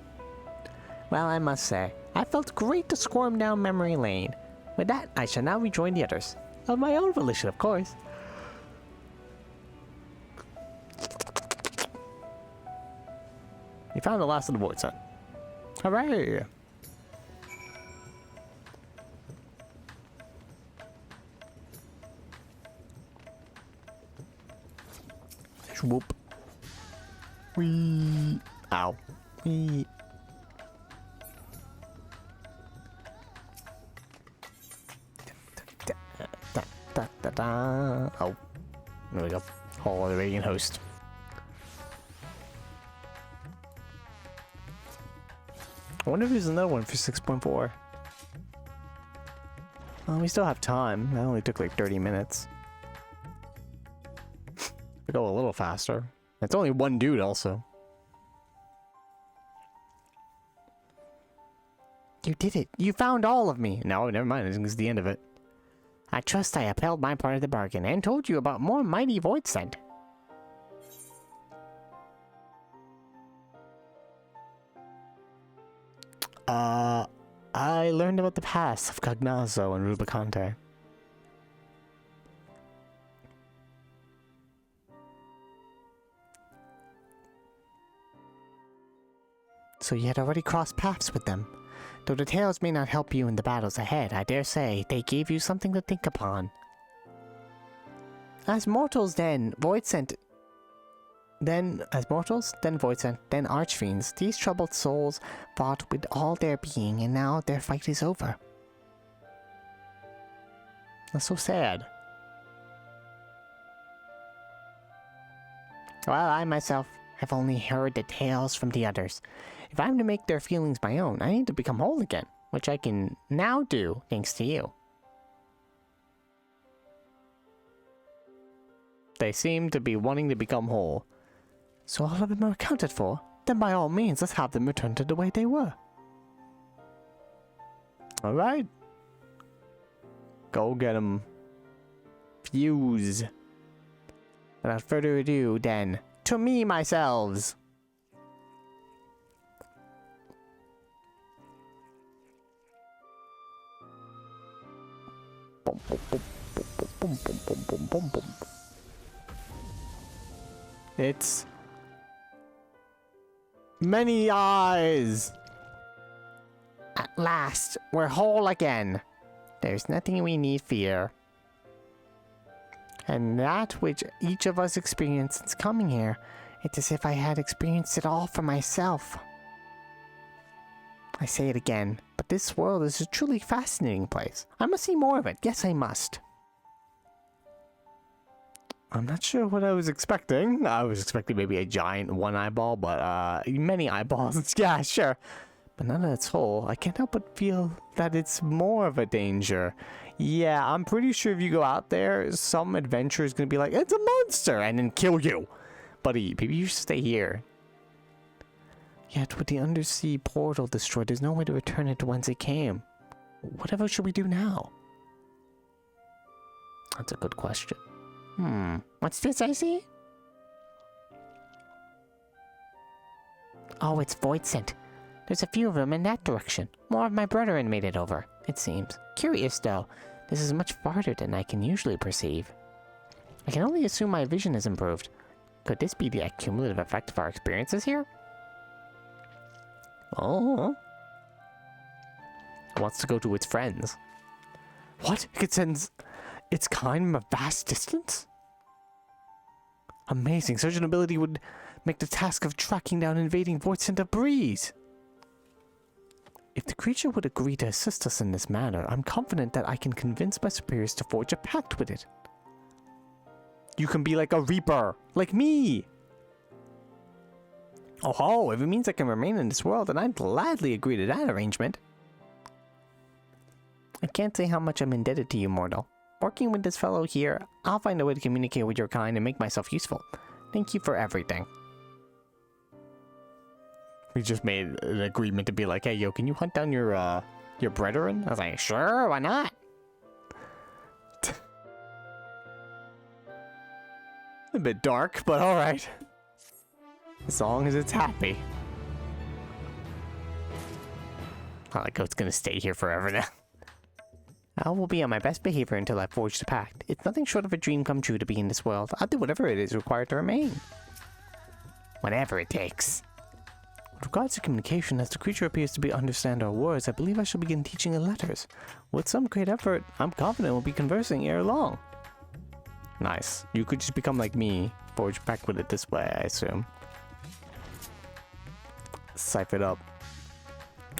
Speaker 1: Well, I must say, I felt great to squirm down memory lane. With that, I shall now rejoin the others. Of my own volition, of course. You found the last of the void sun. Hooray! Whoop. Wee. Ow. Wee. Oh. There we go. Hall of the Radiant Host. I wonder if there's another one for 6.4. Well, we still have time. That only took like 30 minutes. We go a little faster. It's only one dude also. You did it. You found all of me. No, never mind. This is the end of it. I trust I upheld my part of the bargain and told you about more mighty void scent. I learned about the past of Cognazzo and Rubicante. So you had already crossed paths with them. Though the tales may not help you in the battles ahead, I dare say they gave you something to think upon. As mortals then, void scent... Then void scent, then archfiends, these troubled souls fought with all their being, and now their fight is over. That's so sad. Well, I myself have only heard the tales from the others. If I'm to make their feelings my own, I need to become whole again, which I can now do thanks to you. They seem to be wanting to become whole. So all of them are accounted for? Then by all means, let's have them return to the way they were. Alright. Go get them. Fuse. Without further ado, then, to me, myselves. Boom, boom, boom, boom, boom, boom, boom, boom, boom. It's many eyes. At last, we're whole again. There's nothing we need fear. And that which each of us experienced since coming here, it's as if I had experienced it all for myself. I say it again, but this world is a truly fascinating place. I must see more of it. Yes, I must. I'm not sure what I was expecting. I was expecting maybe a giant one eyeball, but many eyeballs. Yeah, sure. But now that it's whole, I can't help but feel that it's more of a danger. Yeah, I'm pretty sure if you go out there, some adventurer is going to be like, it's a monster, and then kill you. Buddy, maybe you should stay here. Yet with the undersea portal destroyed, there's no way to return it to whence it came. Whatever should we do now? That's a good question. What's this I see? Oh, it's void scent. There's a few of them in that direction. More of my brethren made it over, it seems. Curious, though. This is much farther than I can usually perceive. I can only assume my vision has improved. Could this be the accumulative effect of our experiences here? Oh. It wants to go to its friends. What? It could send its kind from a vast distance? Amazing. Such an ability would make the task of tracking down invading void scent a breeze. If the creature would agree to assist us in this manner, I'm confident that I can convince my superiors to forge a pact with it. You can be like a reaper, like me! Oh, if it means I can remain in this world, then I'd gladly agree to that arrangement. I can't say how much I'm indebted to you, mortal. Working with this fellow here, I'll find a way to communicate with your kind and make myself useful. Thank you for everything. We just made an agreement to be like, hey, yo, can you hunt down your brethren? I was like, sure, why not? A bit dark, but alright. As long as it's happy. I like how it's gonna stay here forever now. I will be on my best behavior until I forge the pact. It's nothing short of a dream come true to be in this world. I'll do whatever it is required to remain. Whatever it takes. With regards to communication, as the creature appears to understand our words, I believe I shall begin teaching the letters. With some great effort, I'm confident we'll be conversing ere long. Nice. You could just become like me. Forge back with it this way, I assume. Cipher it up.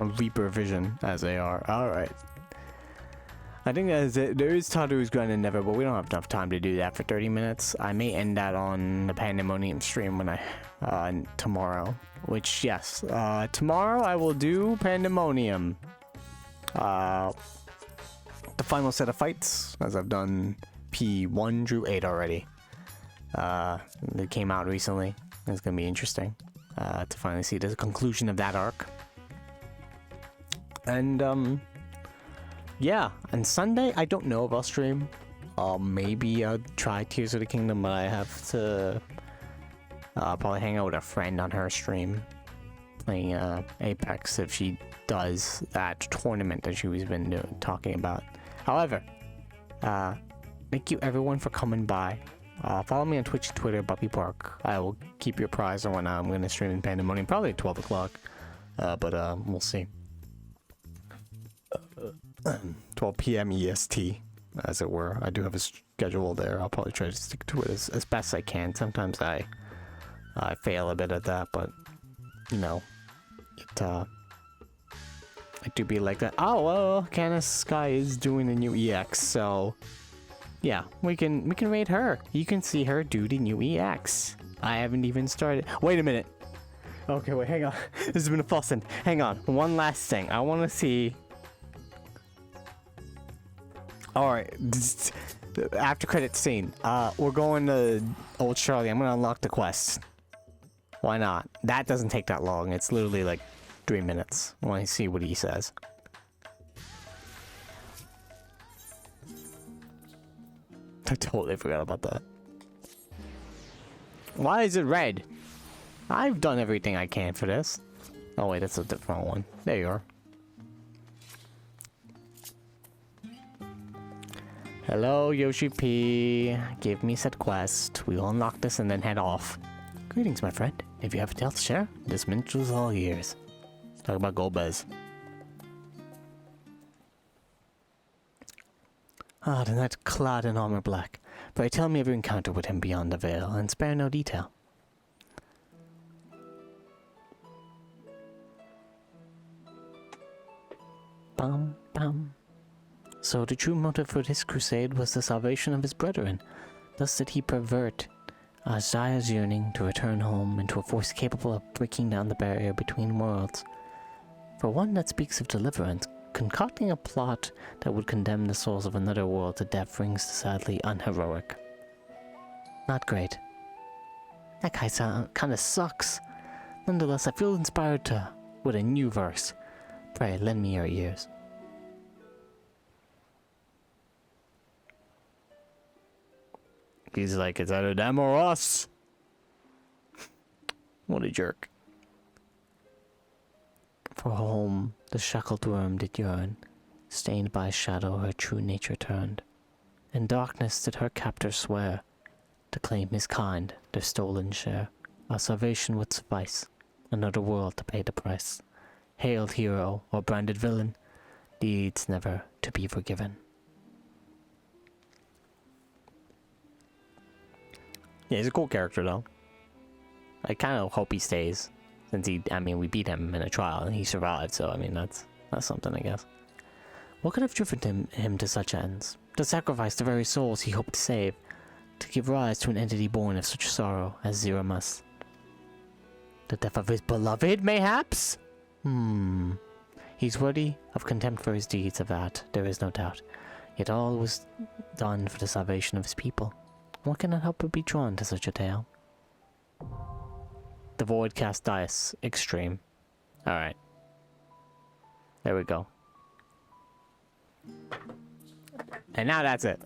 Speaker 1: A Reaper vision, as they are. Alright. I think that is it. There is Tadu's Grind and Never, but we don't have enough time to do that for 30 minutes. I may end that on the Pandemonium stream when tomorrow. Which, yes, tomorrow I will do Pandemonium. The final set of fights, as I've done P1 through 8 already. They came out recently. It's gonna be interesting to finally see the conclusion of that arc. And yeah, and Sunday I don't know if I'll stream. Maybe I'll try Tears of the Kingdom, but I have to probably hang out with a friend on her stream playing Apex if she does that tournament that she's been talking about. However, thank you everyone for coming by. Follow me on Twitch and Twitter, BuppyPark. I will keep you apprised on when I'm going to stream in Pandemonium, probably at 12 o'clock, but we'll see. 12 p.m. EST, as it were. I do have a schedule there. I'll probably try to stick to it as best I can. Sometimes I fail a bit at that, but you know, I do be like that. Oh well, Canis Sky is doing a new EX, so yeah, we can raid her. You can see her do the new EX. I haven't even started. Wait a minute. Okay, wait, hang on. This has been a false end. Hang on. One last thing. I want to see. All right. After credit scene. We're going to Old Charlie. I'm gonna unlock the quest. Why not? That doesn't take that long. It's literally like 3 minutes. I want to see what he says. I totally forgot about that. Why is it red? I've done everything I can for this. Oh wait, that's a different one. There you are. Hello, Yoshi P. Give me said quest. We will unlock this and then head off. Greetings, my friend. If you have a tale to share, this minstrel's all ears. Talk about Golbez. Ah, the knight clad in armor black. Pray tell me of your encounter with him beyond the veil, and spare no detail. Bum, bum. So the true motive for this crusade was the salvation of his brethren. Thus did he pervert Azaya's yearning to return home into a force capable of breaking down the barrier between worlds. For one that speaks of deliverance, concocting a plot that would condemn the souls of another world to death rings sadly unheroic. Not great. That guy kinda sucks. Nonetheless, I feel inspired with a new verse. Pray, lend me your ears. He's like, it's either them or us. What a jerk. For home, the shackled worm did yearn. Stained by shadow, her true nature turned. In darkness did her captor swear to claim his kind, their stolen share. Our salvation would suffice, another world to pay the price. Hailed hero or branded villain, deeds never to be forgiven. Yeah, he's a cool character though. I kind of hope he stays, since we beat him in a trial and he survived, so I mean, that's something, I guess. What could have driven him to such ends? To sacrifice the very souls he hoped to save, to give rise to an entity born of such sorrow as Zero must. The death of his beloved, mayhaps? He's worthy of contempt for his deeds, of that there is no doubt. Yet all was done for the salvation of his people. One cannot help but be drawn to such a tale. The Void Cast Dice Extreme. Alright. There we go. And now that's it.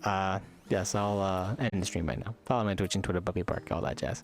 Speaker 1: Yes, I'll end the stream right now. Follow me on Twitch and Twitter, BuppyPark, all that jazz.